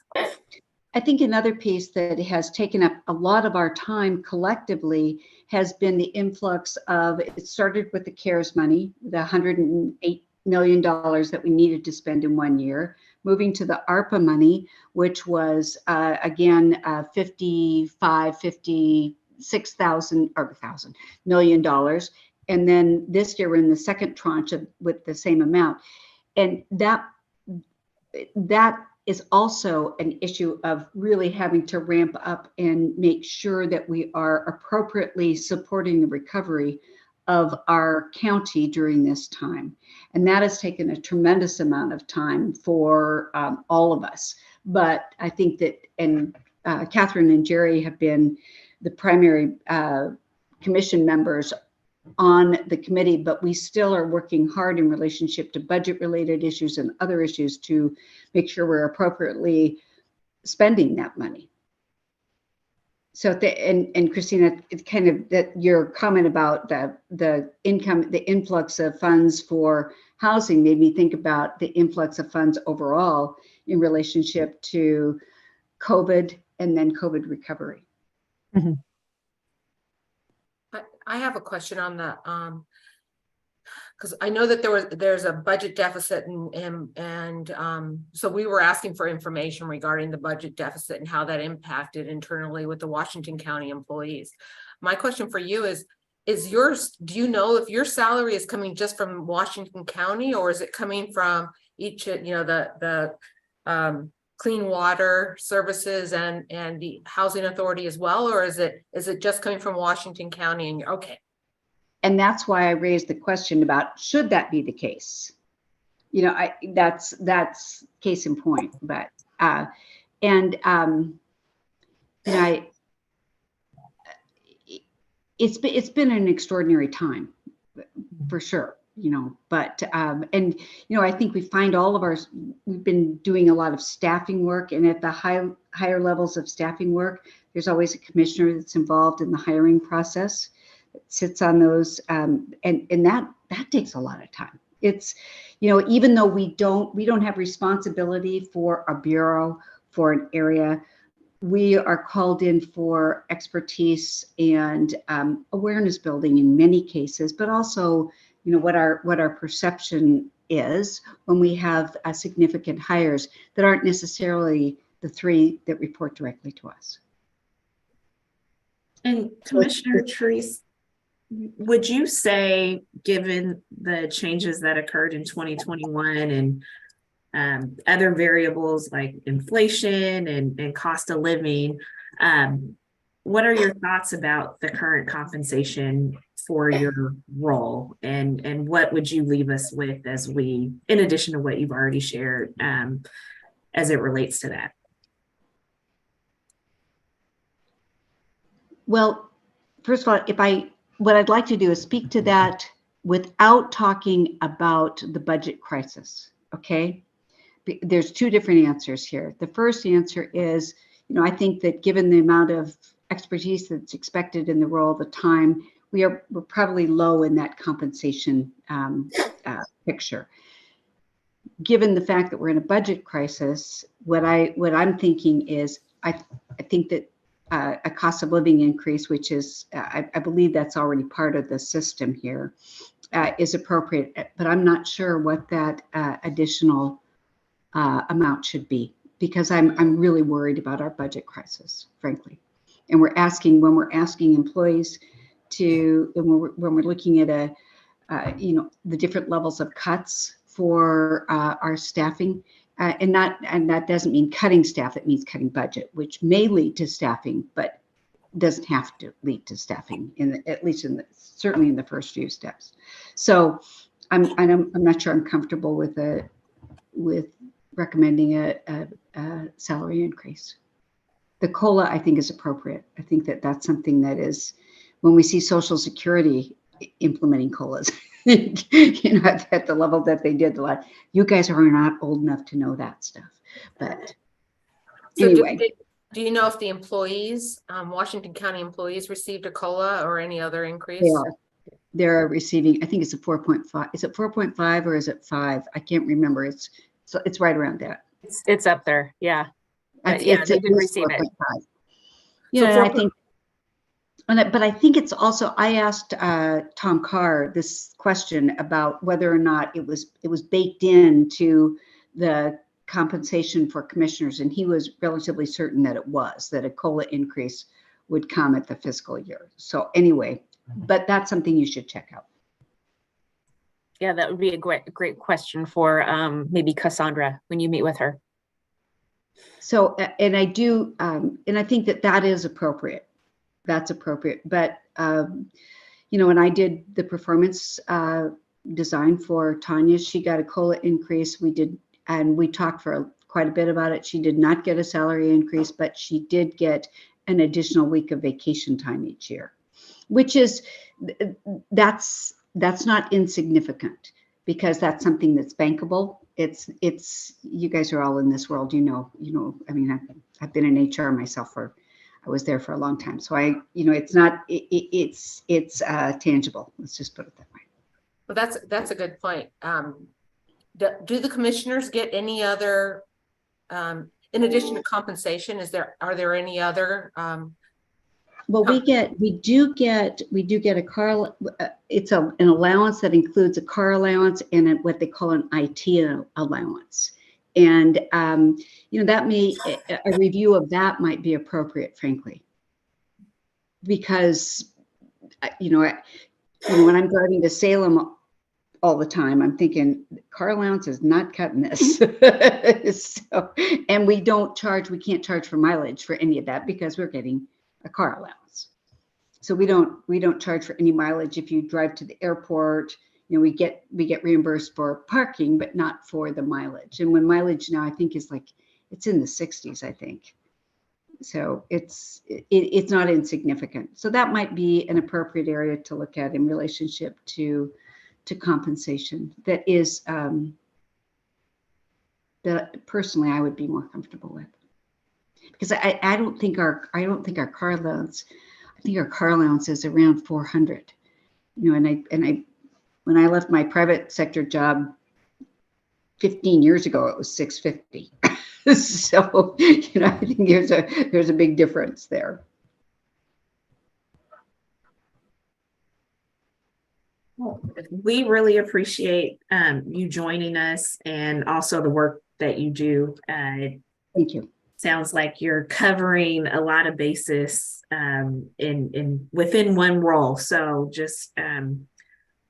I think another piece that has taken up a lot of our time collectively has been the influx of, it started with the CARES money, the $108 million that we needed to spend in 1 year, moving to the ARPA money, which was again $56 million. And then this year we're in the second tranche with the same amount. And that is also an issue of really having to ramp up and make sure that we are appropriately supporting the recovery of our county during this time. And that has taken a tremendous amount of time for all of us. But I think that, and Catherine and Jerry have been the primary commission members on the committee, but we still are working hard in relationship to budget related issues and other issues to make sure we're appropriately spending that money. So and Christina, it's kind of that your comment about the influx of funds for housing made me think about the influx of funds overall in relationship to COVID and then COVID recovery.
Mm-hmm. I have a question on that, because I know that there's a budget deficit and so we were asking for information regarding the budget deficit and how that impacted internally with the Washington County employees. My question for you is yours, do you know if your salary is coming just from Washington County, or is it coming from each, the Clean Water Services and the Housing Authority as well, or is it just coming from Washington County? And okay.
And that's why I raised the question about, should that be the case? That's case in point. But it's been an extraordinary time for sure. But I think we find we've been doing a lot of staffing work, and at the higher levels of staffing work, there's always a commissioner that's involved in the hiring process, that sits on those, and that takes a lot of time. It's, even though we don't have responsibility for a bureau, for an area, we are called in for expertise and awareness building in many cases, but also what our perception is when we have significant hires that aren't necessarily the three that report directly to us.
And Commissioner Treece, would you say, given the changes that occurred in 2021 and other variables like inflation and cost of living, what are your thoughts about the current compensation for your role, and what would you leave us with in addition to what you've already shared, as it relates to that?
Well, first of all, what I'd like to do is speak to that without talking about the budget crisis, okay? There's two different answers here. The first answer is, I think that given the amount of expertise that's expected in the role, the time, we're probably low in that compensation picture. Given the fact that we're in a budget crisis, what I'm thinking is, I think that a cost of living increase, which is, I believe that's already part of the system here, is appropriate, but I'm not sure what that additional amount should be, because I'm really worried about our budget crisis, frankly. And when we're asking employees when we're looking at the different levels of cuts for our staffing, and that doesn't mean cutting staff, it means cutting budget, which may lead to staffing, but doesn't have to lead to staffing certainly in the first few steps. So I'm not sure I'm comfortable with recommending a salary increase. The COLA, I think, is appropriate. I think that's something that is, when we see Social Security implementing COLAs, at the level that they did, you guys are not old enough to know that stuff. But
So
anyway.
Do you know if the employees, Washington County employees, received a COLA or any other increase?
They're receiving, I think it's a 4.5. Is it 4.5 or is it 5? I can't remember. It's right around that.
It's up there. Yeah.
They
did receive 4. It.
Yeah, so I think, but I think it's also, I asked Tom Carr this question about whether or not it was baked into the compensation for commissioners, and he was relatively certain that it was, that a COLA increase would come at the fiscal year. So anyway, but that's something you should check out.
Yeah, that would be a great question for maybe Cassandra when you meet with her.
So, and I do, and I think that is appropriate. That's appropriate. But, when I did the performance design for Tanya, she got a COLA increase. We did, and we talked for quite a bit about it. She did not get a salary increase, but she did get an additional week of vacation time each year, which is, that's not insignificant, because that's something that's bankable. It's you guys are all in this world, I mean, I've been in HR myself I was there for a long time. So it's tangible. Let's just put it that way.
Well, that's a good point. Do the commissioners get any other, in addition to compensation, are there any other?
Well, we do get a car. It's an allowance that includes a car allowance and what they call an IT allowance. And, that a review of that might be appropriate, frankly, because, when I'm driving to Salem all the time, I'm thinking car allowance is not cutting this. So, and we can't charge for mileage for any of that because we're getting a car allowance. So we don't charge for any mileage. If you drive to the airport, we get reimbursed for parking, but not for the mileage. And when mileage now, I think is it's in the 60s, I think. So it's not insignificant. So that might be an appropriate area to look at in relationship to compensation. That is that personally I would be more comfortable with, because I don't think our car allowance. I think our car allowance is around 400. And when I left my private sector job 15 years ago, it was 650. So, I think there's a big difference there.
Well, we really appreciate you joining us, and also the work that you do.
Thank you.
Sounds like you're covering a lot of bases within one role. So just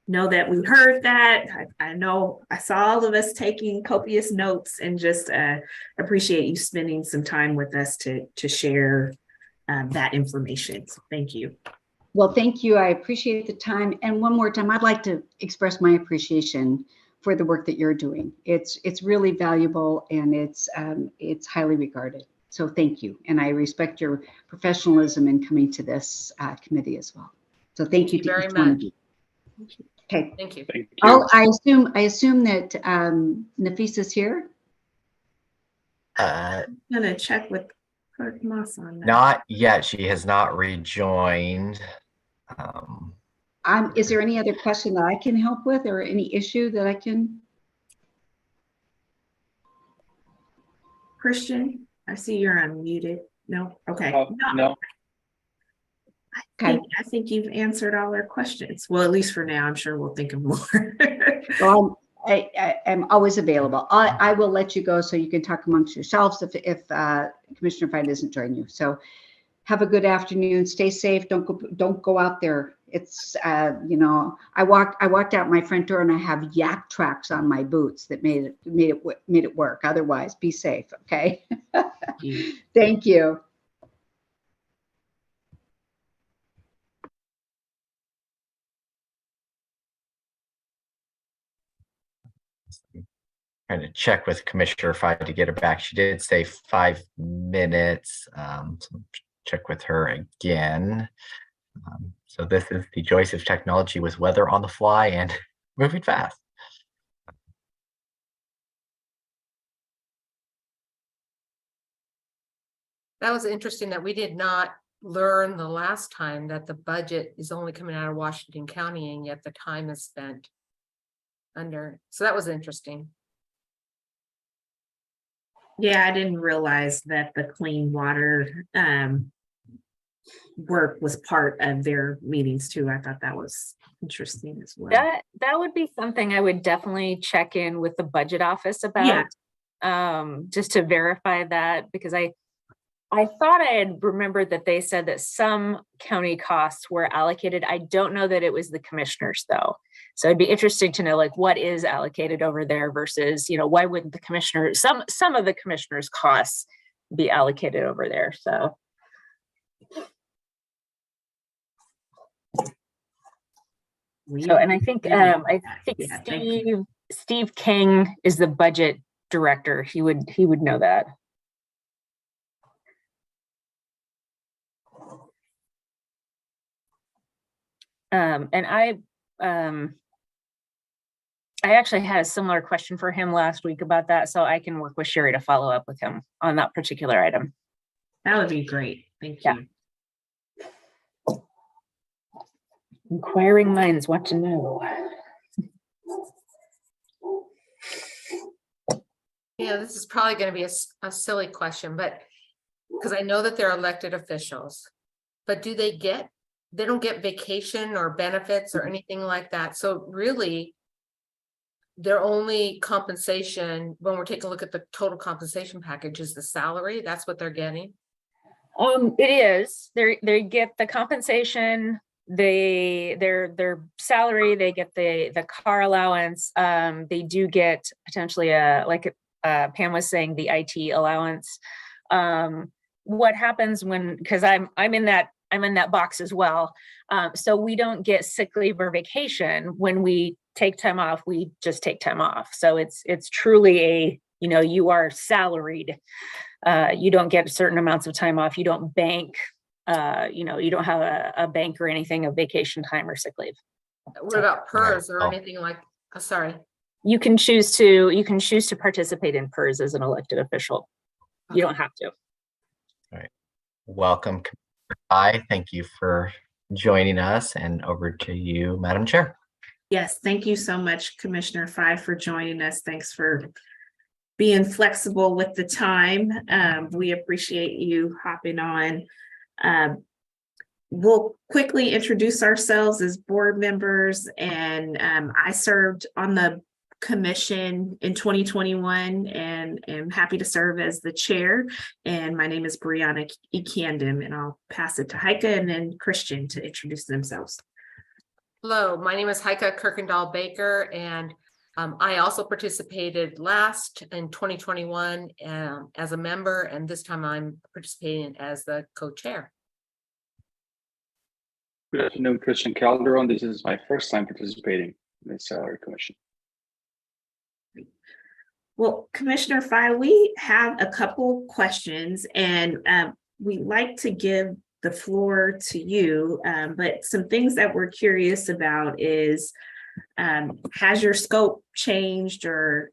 know that we heard that. I know I saw all of us taking copious notes, and just appreciate you spending some time with us to share that information. So thank you.
Well, thank you. I appreciate the time. And one more time, I'd like to express my appreciation for the work that you're doing. It's really valuable, and it's highly regarded. So thank you. And I respect your professionalism in coming to this committee as well. So thank you to
very
each one of
much.
you. Okay.
Thank you.
Thank you.
Oh, I assume that Nafisa's here.
I'm gonna check with Clerk Moss on that.
Not yet. She has not rejoined.
Is there any other question that I can help with, or any issue that I can?
Christian, I see you're unmuted. No? Okay.
No.
I think you've answered all our questions. Well, at least for now. I'm sure we'll think of more.
Well, I am always available. I will let you go so you can talk amongst yourselves if Commissioner Fine doesn't join you. So have a good afternoon. Stay safe. Don't go out there It's, you know, I walked out my front door and I have yak tracks on my boots that made it work. Otherwise, be safe. Okay. Thank you.
Trying to check with Commissioner Fye to get her back. She did say 5 minutes. So check with her again. So this is the joys of technology with weather on the fly and moving fast.
That was interesting that we did not learn the last time that the budget is only coming out of Washington County and yet the time is spent under. So that was interesting.
Yeah, I didn't realize that the clean water work was part of their meetings too. I thought that was interesting as well.
That would be something I would definitely check in with the budget office about. Just to verify that, because I thought I had remembered that they said that some county costs were allocated. I don't know that it was the commissioners though. So it'd be interesting to know like what is allocated over there versus, you know, why wouldn't the commissioner, some of the commissioners' costs be allocated over there. So. And I think Steve King is the budget director. He would know that. And I actually had a similar question for him last week about that, so I can work with Sherry to follow up with him on that particular item.
That would be great. Thank you.
Inquiring minds want to know.
Yeah, this is probably going to be a silly question, but because I know that they're elected officials, but they don't get vacation or benefits or anything like that. So really, their only compensation, when we're taking a look at the total compensation package, is the salary. That's what they're getting.
It is. They get the compensation, their salary, they get the car allowance. They do get potentially like Pam was saying, the IT allowance. What happens because I'm in that box as well. So we don't get sick leave or vacation. When we take time off, we just take time off. So it's truly you are salaried. You don't get certain amounts of time off. You don't bank, you don't have a bank or anything of vacation time or sick leave.
What about PERS or anything like, sorry.
You can choose to participate in PERS as an elected official. You don't have to.
All right. Welcome. Thank you for joining us, and over to you, Madam Chair.
Yes, thank you so much, Commissioner Fye, for joining us. Thanks for being flexible with the time. We appreciate you hopping on. We'll quickly introduce ourselves as board members, and I served on the commission in 2021 and am happy to serve as the chair. And my name is Brianna E. Camden, and I'll pass it to Heike and then Christian to introduce themselves.
Hello, my name is Heike Kirkendall Baker, and I also participated last in 2021 as a member, and this time I'm participating as the co-chair.
Good afternoon, Christian Calderon. This is my first time participating in the Salary Commission.
Well, Commissioner Fye, we have a couple questions, and we'd like to give the floor to you, but some things that we're curious about is, has your scope changed or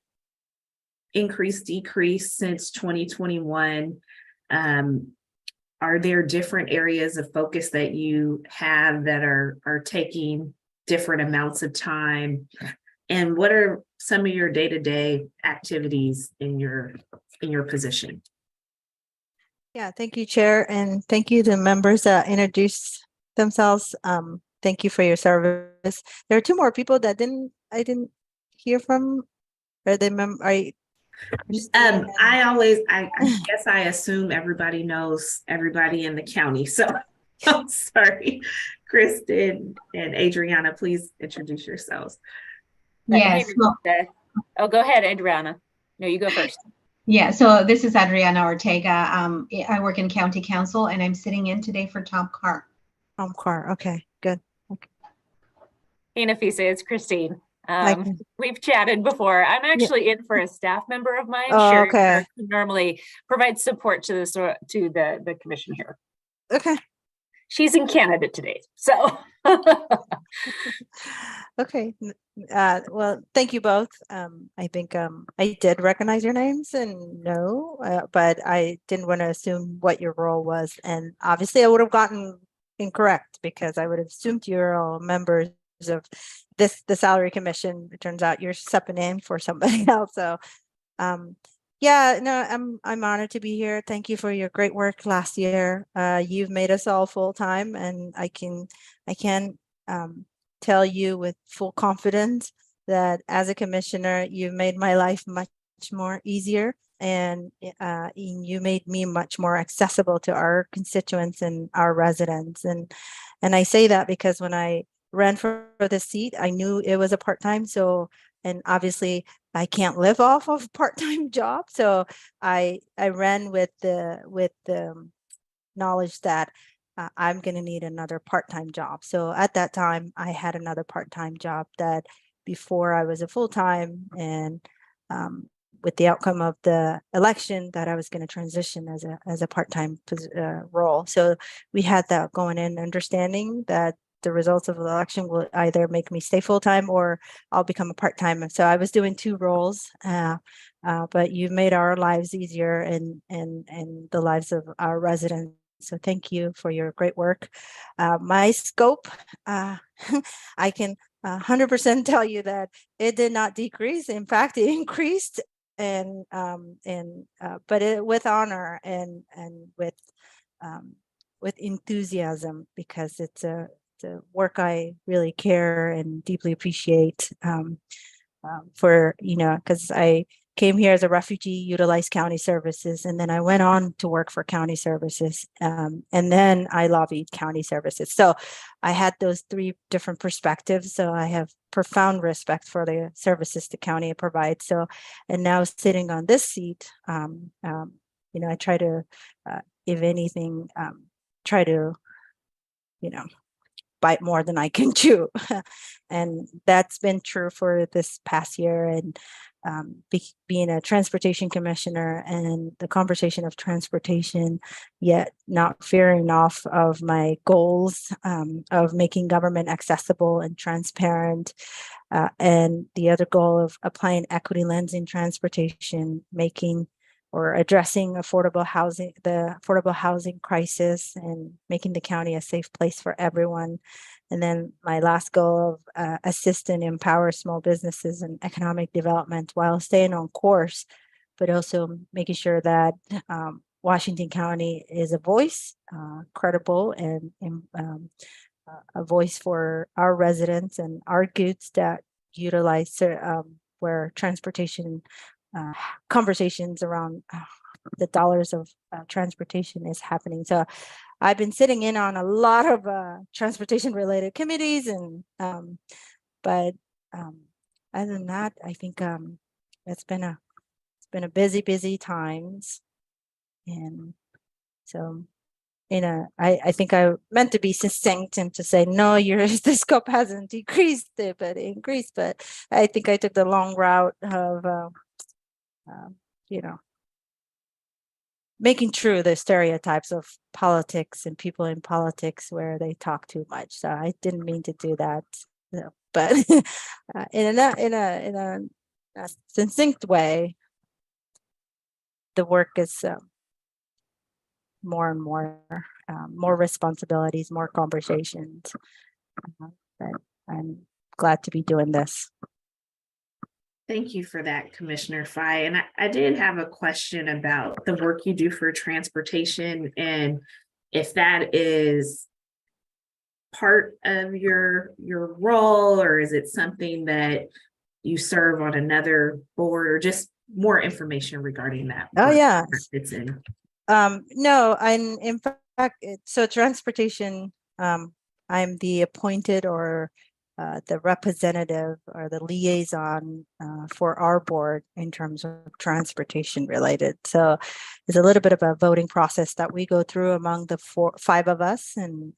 increased, decreased since 2021? Are there different areas of focus that you have that are taking different amounts of time? And what are some of your day-to-day activities in your position?
Yeah, thank you, Chair, and thank you to members that introduced themselves. Thank you for your service. There are two more people that I didn't hear from. Are they I
guess I assume everybody knows everybody in the county. So I'm sorry. Kristen and Adriana, please introduce yourselves.
Yes. Well,
Oh, go ahead, Adriana. No, you go first.
yeah. So this is Adriana Ortega. I work in County Council, and I'm sitting in today for Tom Carr.
Tom Carr. Okay, good. Okay.
Hey, Nafisa, it's Christine.
Like,
We've chatted before. I'm actually in for a staff member of mine,
oh,
Sherry,
okay.
who normally provides support to the commission here.
Okay.
She's in Canada today, so.
Okay. Well, thank you both. I think I did recognize your names and but I didn't want to assume what your role was. And obviously I would have gotten incorrect because I would have assumed you're all members of the salary commission. It turns out you're stepping in for somebody else. So yeah, no, I'm honored to be here. Thank you for your great work last year. You've made us all full time, and I can tell you with full confidence that as a commissioner, you've made my life much more easier, and you made me much more accessible to our constituents and our residents. And I say that because when I ran for the seat, I knew it was a part-time. So, and obviously I can't live off of a part-time job. So I ran with the knowledge that I'm going to need another part-time job. So at that time, I had another part-time job that before I was a full-time, and with the outcome of the election, that I was going to transition as a part-time role. So we had that going in, understanding that the results of the election will either make me stay full-time or I'll become a part-time. So I was doing two roles, but you've made our lives easier and the lives of our residents. So thank you for your great work. My scope, I can 100% tell you that it did not decrease. In fact, it increased, but with honor and with enthusiasm, because it's a work I really care and deeply appreciate. Because I came here as a refugee, utilized county services, and then I went on to work for county services, and then I lobbied county services. So I had those three different perspectives. So I have profound respect for the services the county provides. So, and now sitting on this seat, I try to, if anything, try to, bite more than I can chew. And that's been true for this past year. And being a transportation commissioner and the conversation of transportation, yet not veering off of my goals of making government accessible and transparent. And the other goal of applying equity lens in transportation, making or addressing the affordable housing crisis, and making the county a safe place for everyone. And then my last goal of assist and empower small businesses and economic development while staying on course, but also making sure that Washington County is a voice, credible, and a voice for our residents and our goods that utilize where transportation conversations around the dollars of transportation is happening. So I've been sitting in on a lot of transportation related committees, and but other than that, I think it's been a busy times. And so I think I meant to be succinct and to say, no, the scope hasn't decreased, but it increased. But I think I took the long route of making true the stereotypes of politics and people in politics where they talk too much. So I didn't mean to do that, but in a succinct way, the work is more and more responsibilities, more conversations. But I'm glad to be doing this.
Thank you for that, Commissioner Fye. And I did have a question about the work you do for transportation, and if that is part of your role, or is it something that you serve on another board, or just more information regarding that?
Oh, yeah.
It's in.
No, and in fact, so transportation, I'm the appointed or the representative or the liaison for our board in terms of transportation related. So there's a little bit of a voting process that we go through among the five of us, and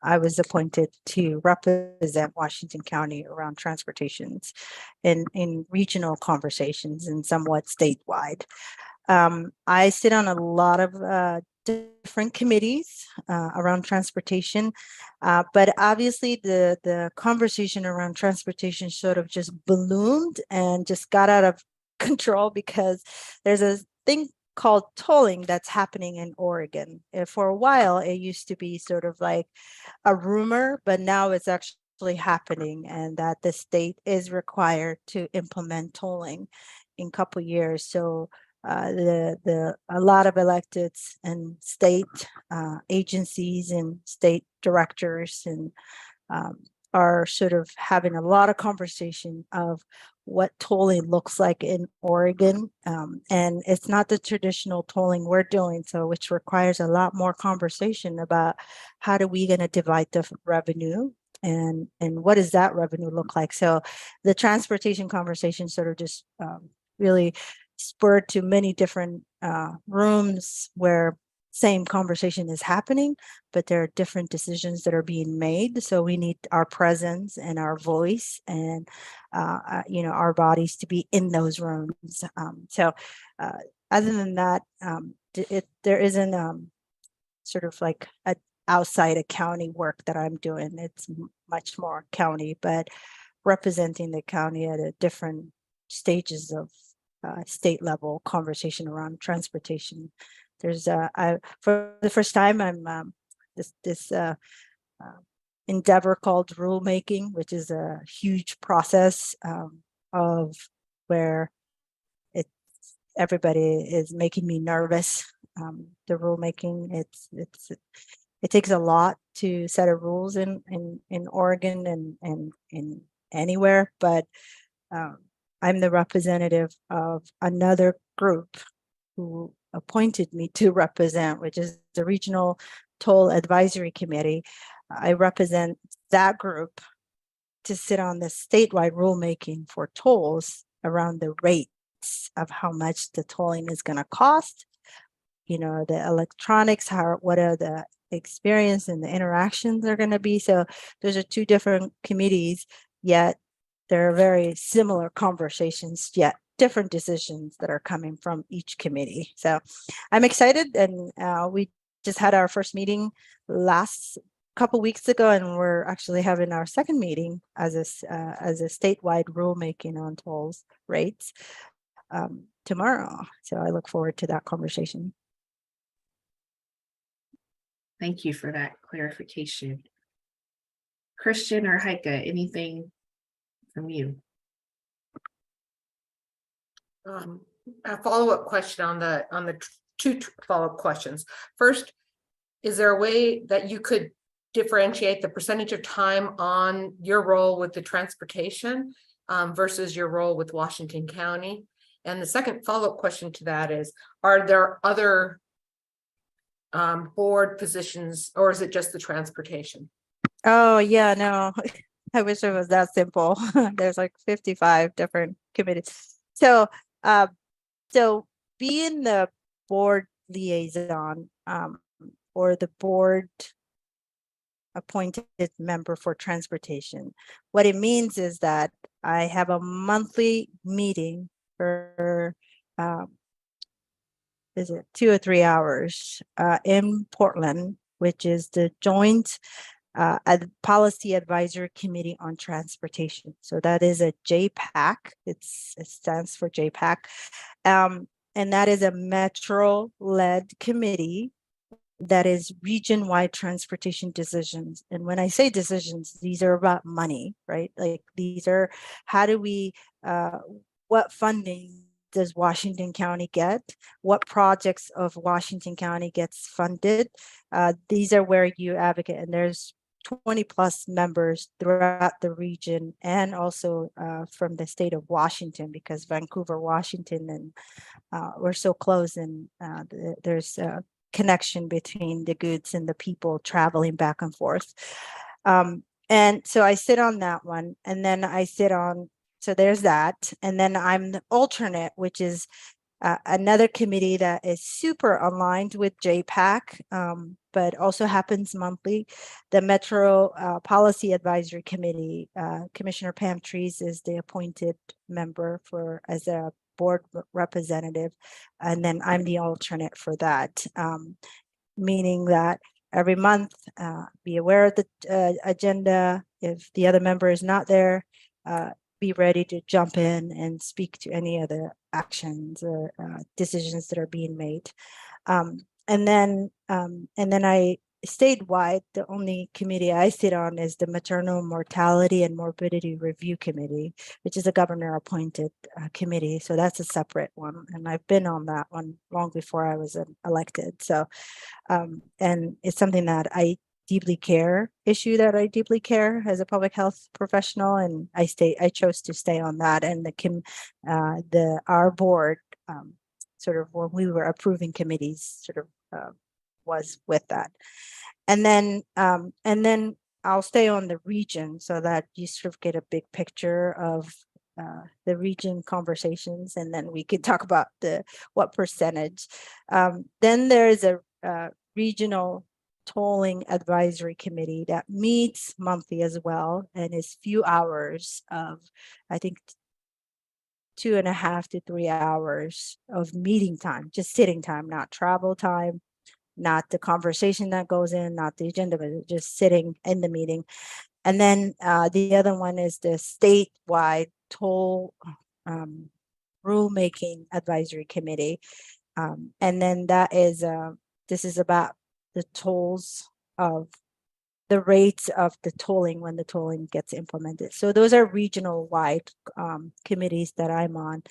I was appointed to represent Washington County around transportations in regional conversations and somewhat statewide. I sit on a lot of different committees around transportation, but obviously the conversation around transportation sort of just ballooned and just got out of control because there's a thing called tolling that's happening in Oregon. For a while, it used to be sort of like a rumor, but now it's actually happening, and that the state is required to implement tolling in a couple years. So a lot of electeds and state agencies and state directors and are sort of having a lot of conversation of what tolling looks like in Oregon. And it's not the traditional tolling we're doing, so which requires a lot more conversation about how do we going to divide the revenue and what does that revenue look like. So the transportation conversation sort of just really spurred to many different rooms where same conversation is happening, but there are different decisions that are being made. So we need our presence and our voice and our bodies to be in those rooms. So other than that, there isn't sort of like a outside of county work that I'm doing. It's much more county, but representing the county at a different stages of state level conversation around transportation. There's for the first time I'm this endeavor called rulemaking, which is a huge process of where everybody is making me nervous. The rulemaking, it takes a lot to set a rules in Oregon and in anywhere, but I'm the representative of another group who appointed me to represent, which is the Regional Toll Advisory Committee. I represent that group to sit on the statewide rulemaking for tolls around the rates of how much the tolling is going to cost, the electronics, what are the experience and the interactions are going to be. So those are two different committees, yet there are very similar conversations, yet different decisions that are coming from each committee. So I'm excited, and we just had our first meeting last couple weeks ago, and we're actually having our second meeting as a statewide rulemaking on tolls rates tomorrow. So I look forward to that conversation.
Thank you for that clarification. Christian or Heike, anything from you?
A follow-up question on the two follow-up questions. First, is there a way that you could differentiate the percentage of time on your role with the transportation versus your role with Washington County? And the second follow-up question to that is, are there other board positions, or is it just the transportation?
Oh yeah, no, I wish it was that simple. There's like 55 different committees. So being the board liaison or the board appointed member for transportation, what it means is that I have a monthly meeting for is it 2 or 3 hours in Portland, which is the joint Policy Advisory Committee on Transportation. So that is a JPAC. It stands for JPAC. And that is a metro-led committee that is region-wide transportation decisions. And when I say decisions, these are about money, right? Like these are, how do we, what funding does Washington County get? What projects of Washington County gets funded? These are where you advocate, and there's 20 plus members throughout the region, and also from the state of Washington, because Vancouver, Washington, and we're so close, and there's a connection between the goods and the people traveling back and forth. And so I sit on that one, and then I sit on, so there's that. And then I'm the alternate, which is another committee that is super aligned with JPAC, but also happens monthly. The Metro Policy Advisory Committee, Commissioner Pam Treece is the appointed member for as a board representative, and then I'm the alternate for that, meaning that every month, be aware of the agenda. If the other member is not there, be ready to jump in and speak to any other actions or decisions that are being made. And then I statewide, the only committee I sit on is the Maternal Mortality and Morbidity Review Committee, which is a governor appointed committee. So that's a separate one. And I've been on that one long before I was elected. So, and it's something that I deeply care, issue that I deeply care as a public health professional. And I chose to stay on that. And our board, sort of when we were approving committees, sort of was with that. And then I'll stay on the region so that you sort of get a big picture of the region conversations, and then we could talk about what percentage. Then there's a regional tolling advisory committee that meets monthly as well, and is few hours of, I think, 2.5 to 3 hours of meeting time, just sitting time, not travel time, not the conversation that goes in, not the agenda, but just sitting in the meeting. And then the other one is the statewide toll rulemaking advisory committee. And then that is, this is about the tolls of the rates of the tolling when the tolling gets implemented. So those are regional wide committees that I'm on.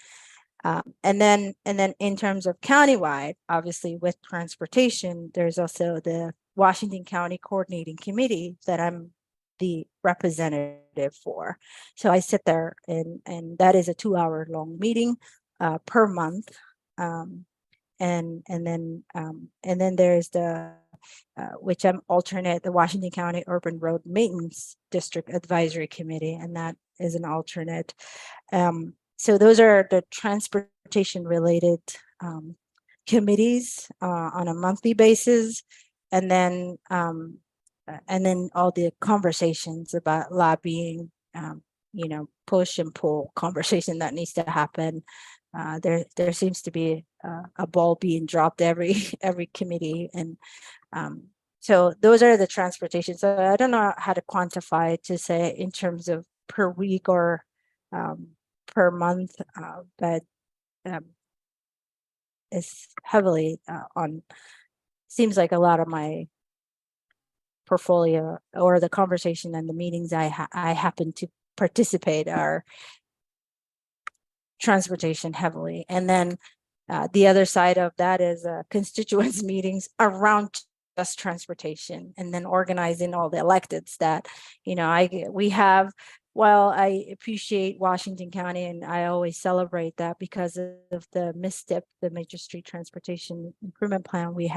And then in terms of countywide, obviously with transportation, there's also the Washington County Coordinating Committee that I'm the representative for. So I sit there, and that is a 2-hour long meeting per month. And then there's the which I'm alternate, the Washington County Urban Road Maintenance District Advisory Committee, and that is an alternate. So those are the transportation related committees on a monthly basis, and then all the conversations about lobbying, push and pull conversation that needs to happen. There seems to be a ball being dropped every committee, and so those are the transportation. So I don't know how to quantify to say in terms of per week or per month, but it's heavily on, seems like a lot of my portfolio or the conversation and the meetings I happen to participate are transportation heavily. And then the other side of that is constituents meetings around just transportation, and then organizing all the electeds that, we have. While I appreciate Washington County, and I always celebrate that because of the MISTIP, the Major Street Transportation Improvement Plan we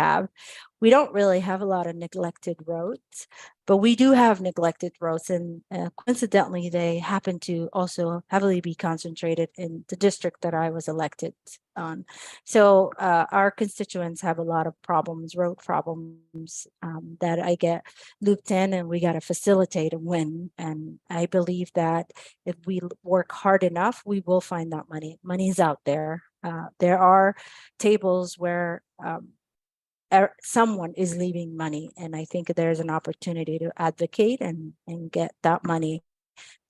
don't really have a lot of neglected roads, but we do have neglected roads, and coincidentally, they happen to also heavily be concentrated in the district that I was elected on. So our constituents have a lot of problems, road problems that I get looped in, and we got to facilitate and win. And I believe that if we work hard enough, we will find that money. Money's out there. There are tables where someone is leaving money, and I think there's an opportunity to advocate and get that money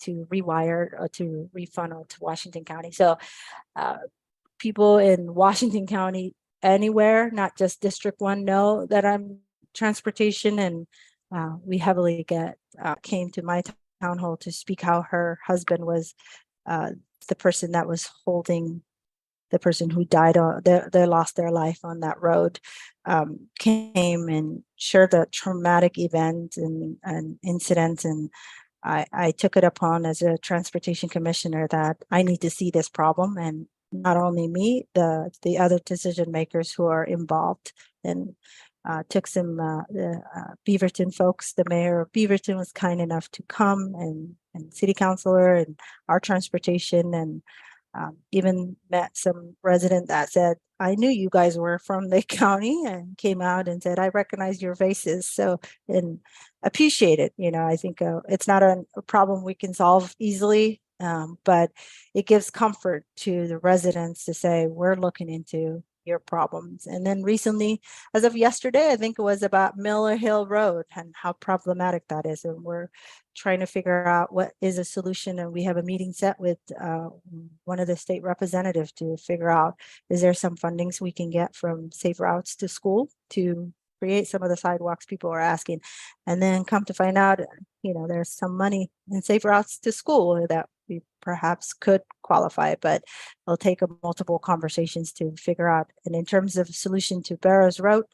to rewire or to refunnel to Washington County. So people in Washington County anywhere, not just District 1, know that I'm transportation, and we heavily came to my town hall to speak how her husband was the person that was holding the person who died they lost their life on that road. came and shared the traumatic event and incidents. And I took it upon as a transportation commissioner that I need to see this problem, and not only me, the other decision makers who are involved. And took some the Beaverton folks. The mayor of Beaverton was kind enough to come, and city councilor and our transportation, and even met some resident that said, I knew you guys were from the county, and came out and said, I recognize your faces. So, and appreciate it. You know, I think it's not a problem we can solve easily, but it gives comfort to the residents to say, we're looking into your problems. And then recently, as of yesterday, I think it was about Miller Hill Road and how problematic that is. And we're trying to figure out what is a solution. And we have a meeting set with one of the state representatives to figure out, is there some fundings we can get from Safe Routes to School to create some of the sidewalks people are asking. And then come to find out, you know, there's some money in Safe Routes to School that we perhaps could qualify, but it'll take multiple conversations to figure out. And in terms of solution to Barrows Road,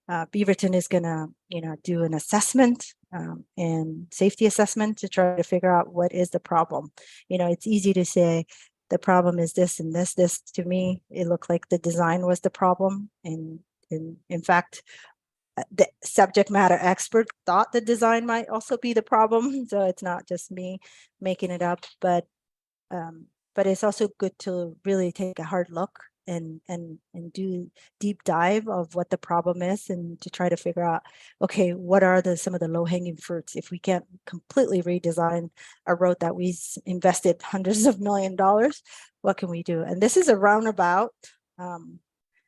Beaverton is gonna, you know, do an assessment and safety assessment to try to figure out what is the problem. You know, it's easy to say the problem is this and this. This to me, it looked like the design was the problem, and in fact, the subject matter expert thought the design might also be the problem. So it's not just me making it up, but it's also good to really take a hard look and do deep dive of what the problem is, and to try to figure out, okay, what are some of the low hanging fruits? If we can't completely redesign a road that we invested hundreds of $millions, what can we do? And this is a roundabout.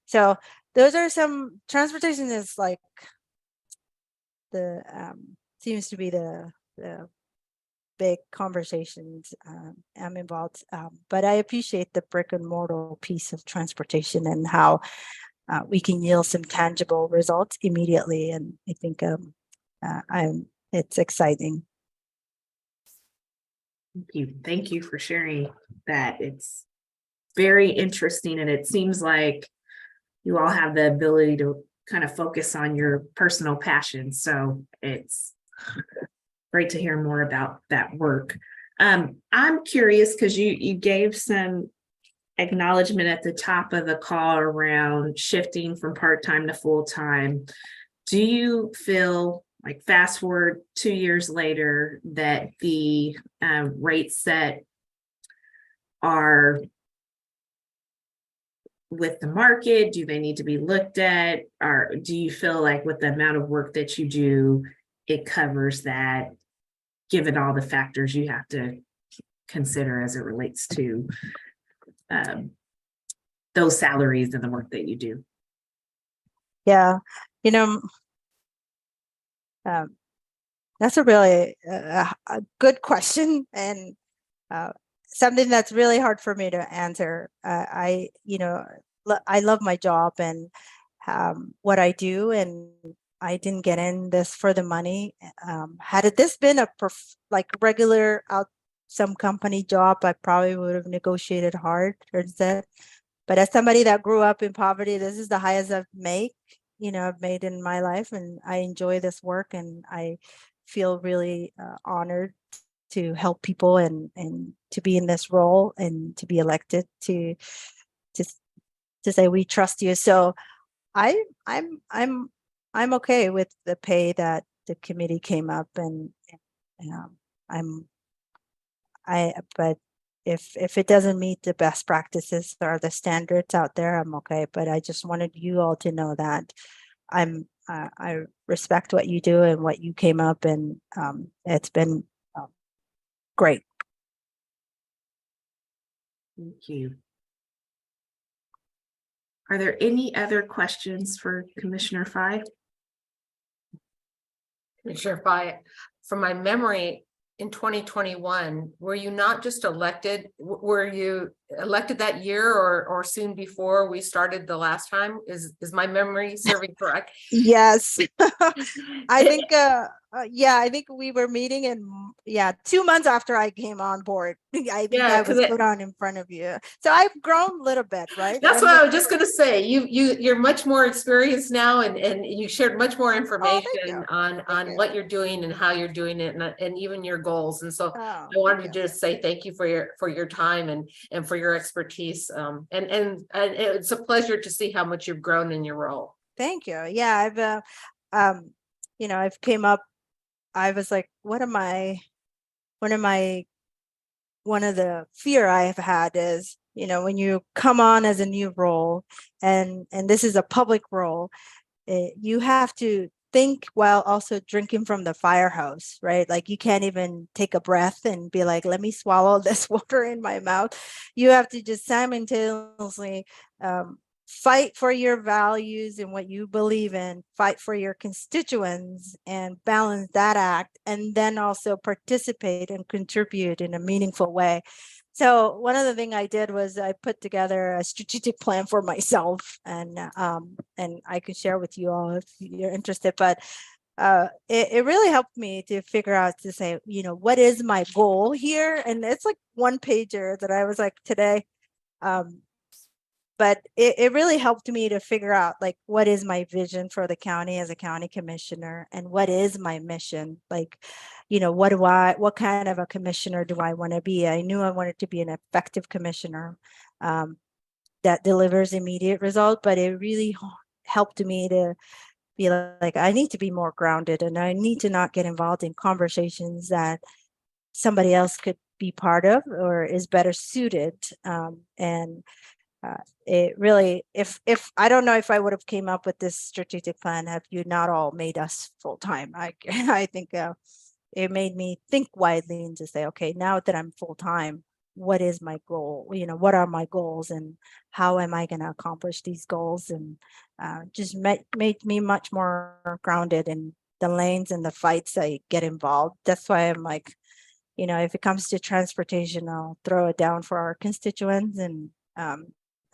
So those are some. Transportation is like the seems to be the big conversations I'm involved, but I appreciate the brick and mortar piece of transportation and how we can yield some tangible results immediately. And I think it's exciting.
Thank you for sharing that. It's very interesting, and it seems like you all have the ability to kind of focus on your personal passions. So it's great to hear more about that work. I'm curious because you gave some acknowledgement at the top of the call around shifting from part-time to full-time. Do you feel like, fast forward 2 years later, that the rates set are with the market? Do they need to be looked at? Or do you feel like with the amount of work that you do, it covers that, given all the factors you have to consider as it relates to those salaries and the work that you do?
Yeah, you know, that's a really a good question, and something that's really hard for me to answer. I love my job and what I do, and I didn't get in this for the money. Had this been a regular some company job, I probably would have negotiated hard towards that. But as somebody that grew up in poverty, this is the highest I've made in my life, and I enjoy this work, and I feel really honored to help people and to be in this role and to be elected to say we trust you. So I'm okay with the pay that the committee came up, and but if it doesn't meet the best practices or the standards out there, I'm okay. But I just wanted you all to know that I respect what you do and what you came up, and it's been great.
Thank you. Are there any other questions for Commissioner Fye?
Commissioner Fye, from my memory, in 2021, were you not just elected? Were you elected that year or soon before we started the last time? Is my memory serving correct?
Yes. I think I think we were meeting in yeah, 2 months after I came on board. I think
Yeah,
I was put on in front of you. So I've grown a little bit, right?
That's
And
what I was just gonna say. You're much more experienced now, and you shared much more
thank
information
you.
on
Thank you.
what you're doing and how you're doing it, and even your goals. And so
Oh,
I wanted
thank
to just say thank you for your time and for your expertise. And it's a pleasure to see how much you've grown in your role.
Thank you. Yeah, um, I've came up, I was like, one of the fear I've had is, when you come on as a new role and this is a public role, you have to think while also drinking from the fire hose, right? Like you can't even take a breath and be like, let me swallow this water in my mouth. You have to just simultaneously fight for your values and what you believe in, fight for your constituents and balance that act, and then also participate and contribute in a meaningful way. So one of the things I did was I put together a strategic plan for myself, and I could share with you all if you're interested. But it really helped me to figure out to say, what is my goal here? And it's like one pager that I was like today. But it really helped me to figure out like what is my vision for the county as a county commissioner, and what is my mission. Like, what kind of a commissioner do I want to be? I knew I wanted to be an effective commissioner that delivers immediate result, but it really helped me to be like, I need to be more grounded, and I need to not get involved in conversations that somebody else could be part of or is better suited. It really, if I don't know if I would have came up with this strategic plan have you not all made us full time. I think it made me think widely and to say, okay, now that I'm full time, what is my goal? What are my goals, and how am I going to accomplish these goals? And just made me much more grounded in the lanes and the fights I get involved. That's why I'm like, if it comes to transportation, I'll throw it down for our constituents.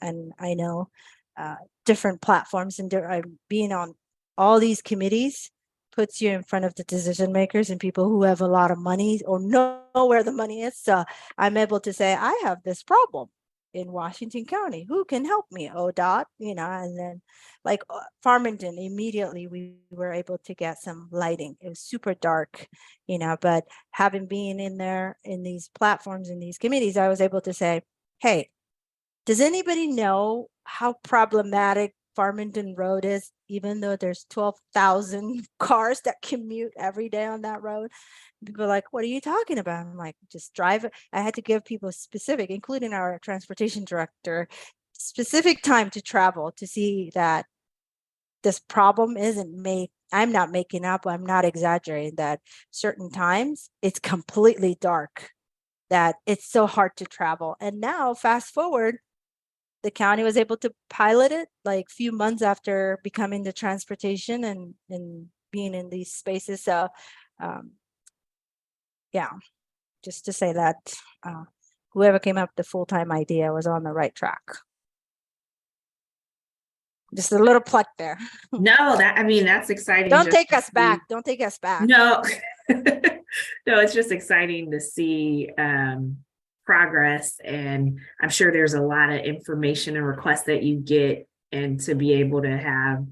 And I know different platforms and being on all these committees puts you in front of the decision makers and people who have a lot of money or know where the money is. So I'm able to say, I have this problem in Washington County. Who can help me? ODOT, and then like Farmington, immediately we were able to get some lighting. It was super dark, but having been in there in these platforms, in these committees, I was able to say, hey, does anybody know how problematic Farmington Road is, even though there's 12,000 cars that commute every day on that road? People are like, what are you talking about? I'm like, just drive it. I had to give people specific, including our transportation director, specific time to travel to see that this problem isn't made. I'm not making up. I'm not exaggerating that certain times it's completely dark, that it's so hard to travel. And now fast forward, the county was able to pilot it like a few months after becoming the transportation and being in these spaces. So yeah, just to say that whoever came up with the full-time idea was on the right track. Just a little plug there.
No, that's exciting.
Don't take us back. Don't take us back.
No, no, it's just exciting to see progress, and I'm sure there's a lot of information and requests that you get, and to be able to have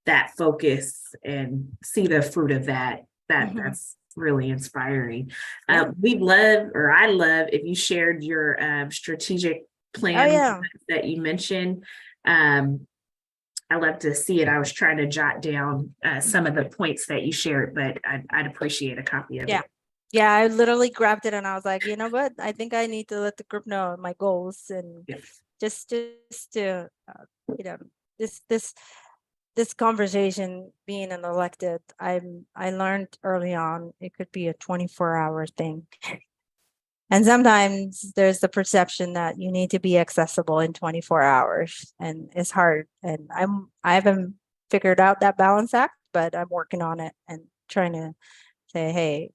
that focus and see the fruit of that, that's really inspiring.
Yeah.
I love if you shared your strategic plan that you mentioned. I love to see it. I was trying to jot down some of the points that you shared, but I'd appreciate a copy of it.
Yeah, I literally grabbed it and I was like, you know what? I think I need to let the group know my goals, and just to this conversation, being an elected, I learned early on it could be a 24-hour thing. And sometimes there's the perception that you need to be accessible in 24 hours, and it's hard. And I haven't figured out that balance act, but I'm working on it and trying to say, hey,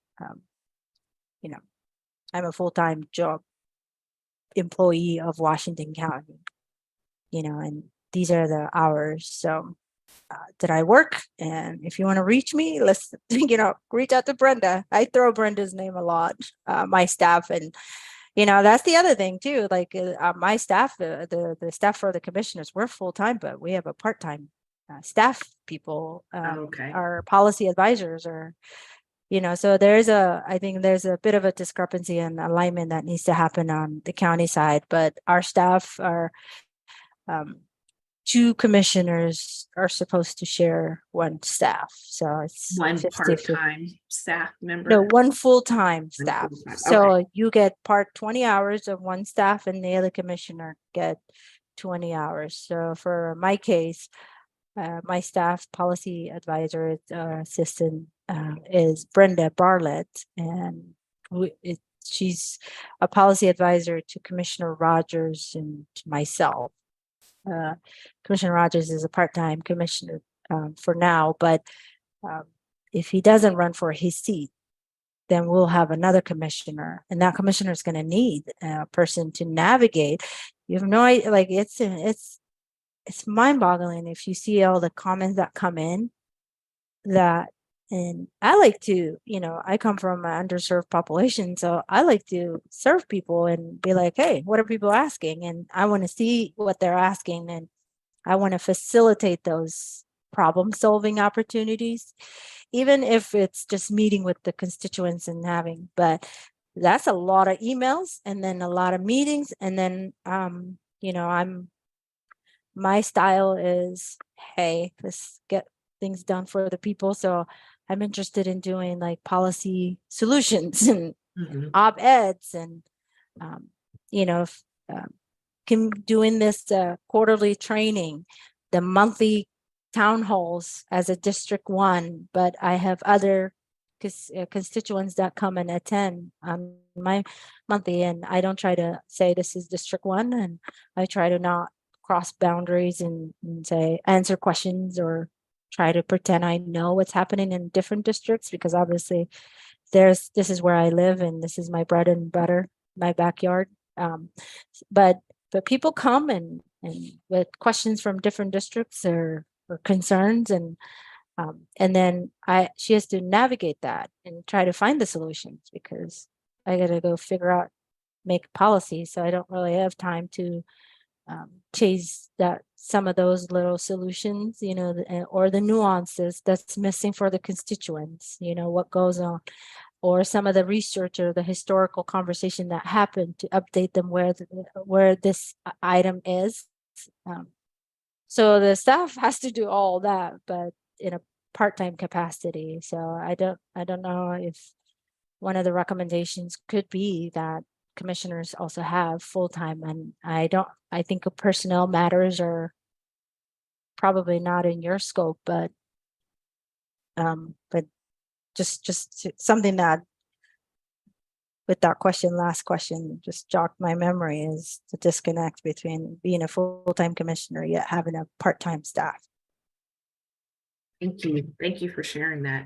I'm a full-time job employee of Washington County, and these are the hours. So that I work. And if you want to reach me, let's, reach out to Brenda. I throw Brenda's name a lot, my staff. And, that's the other thing too. Like my staff, the staff for the commissioners, we're full-time, but we have a part-time staff people.
Okay.
Our policy advisors are, so I think there's a bit of a discrepancy in alignment that needs to happen on the county side, but our staff are, 2 commissioners are supposed to share 1 staff. So it's
One
50-50.
part-time staff member.
No, 1 full-time
One
staff.
full-time,
So you get 20 hours of 1 staff and the other commissioner get 20 hours. So for my case, my staff policy advisor assistant is Brenda Bartlett, and she's a policy advisor to Commissioner Rogers and to myself. Commissioner Rogers is a part-time commissioner for now, but if he doesn't run for his seat, then we'll have another commissioner, and that commissioner is going to need a person to navigate. You have no idea, like it's mind-boggling if you see all the comments that come in. And I like to, I come from an underserved population, so I like to serve people and be like, hey, what are people asking? And I want to see what they're asking, and I want to facilitate those problem-solving opportunities, even if it's just meeting with the constituents and but that's a lot of emails and then a lot of meetings. And then, my style is, hey, let's get things done for the people. So I'm interested in doing like policy solutions and op-eds and, doing this quarterly training, the monthly town halls as a District 1, but I have other constituents that come and attend on my monthly, and I don't try to say this is District 1, and I try to not cross boundaries and say answer questions or try to pretend I know what's happening in different districts, because obviously this is where I live and this is my bread and butter, my backyard. But people come and with questions from different districts or concerns, and then she has to navigate that and try to find the solutions, because I got to go make policy. So I don't really have time to chase some of those little solutions, or the nuances that's missing for the constituents, what goes on, or some of the research or the historical conversation that happened, to update them where this item is. So the staff has to do all that, but in a part-time capacity. So I don't know if one of the recommendations could be that commissioners also have full-time, and I think personnel matters are probably not in your scope, but just something that with that last question just jogged my memory, is the disconnect between being a full-time commissioner yet having a part-time staff.
Thank you for sharing that.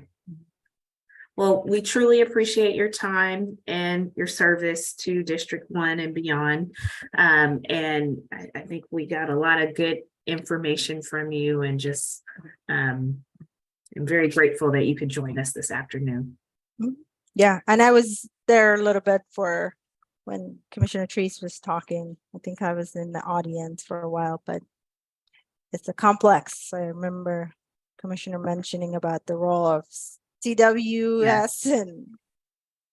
Well, we truly appreciate your time and your service to District 1 and beyond. And I think we got a lot of good information from you, and just I'm very grateful that you could join us this afternoon.
Yeah, and I was there a little bit for when Commissioner Treece was talking. I think I was in the audience for a while, but it's a complex. I remember Commissioner mentioning about the role of CWS and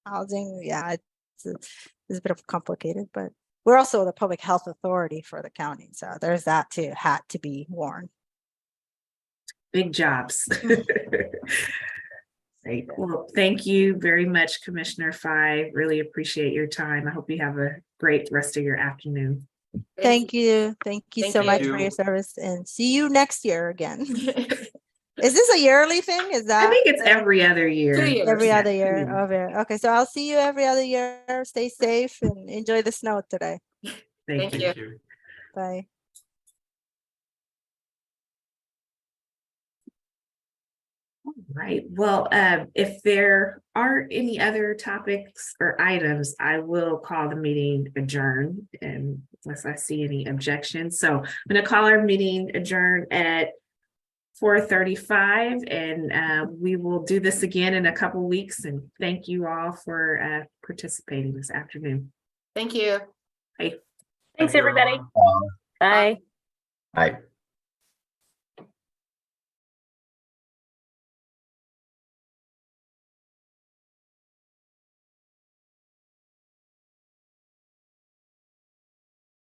housing. Yeah, it's a bit of complicated, but we're also the public health authority for the county. So there's that too, hat to be worn.
Big jobs. Great. Well, thank you very much, Commissioner Fye. Really appreciate your time. I hope you have a great rest of your afternoon.
Thank you. Thank you so much for your service, and see you next year again. Is this a yearly thing? Is that?
I think it's every other year.
2 years.
Every other year. Okay, so I'll see you every other year. Stay safe and enjoy the snow today.
Thank you.
Bye.
Right. Well, if there aren't any other topics or items, I will call the meeting adjourned, and unless I see any objections. So I'm going to call our meeting adjourned at 4:35, and we will do this again in a couple weeks. And thank you all for participating this afternoon.
Thank you.
Bye.
Thanks, everybody. Bye.
Bye.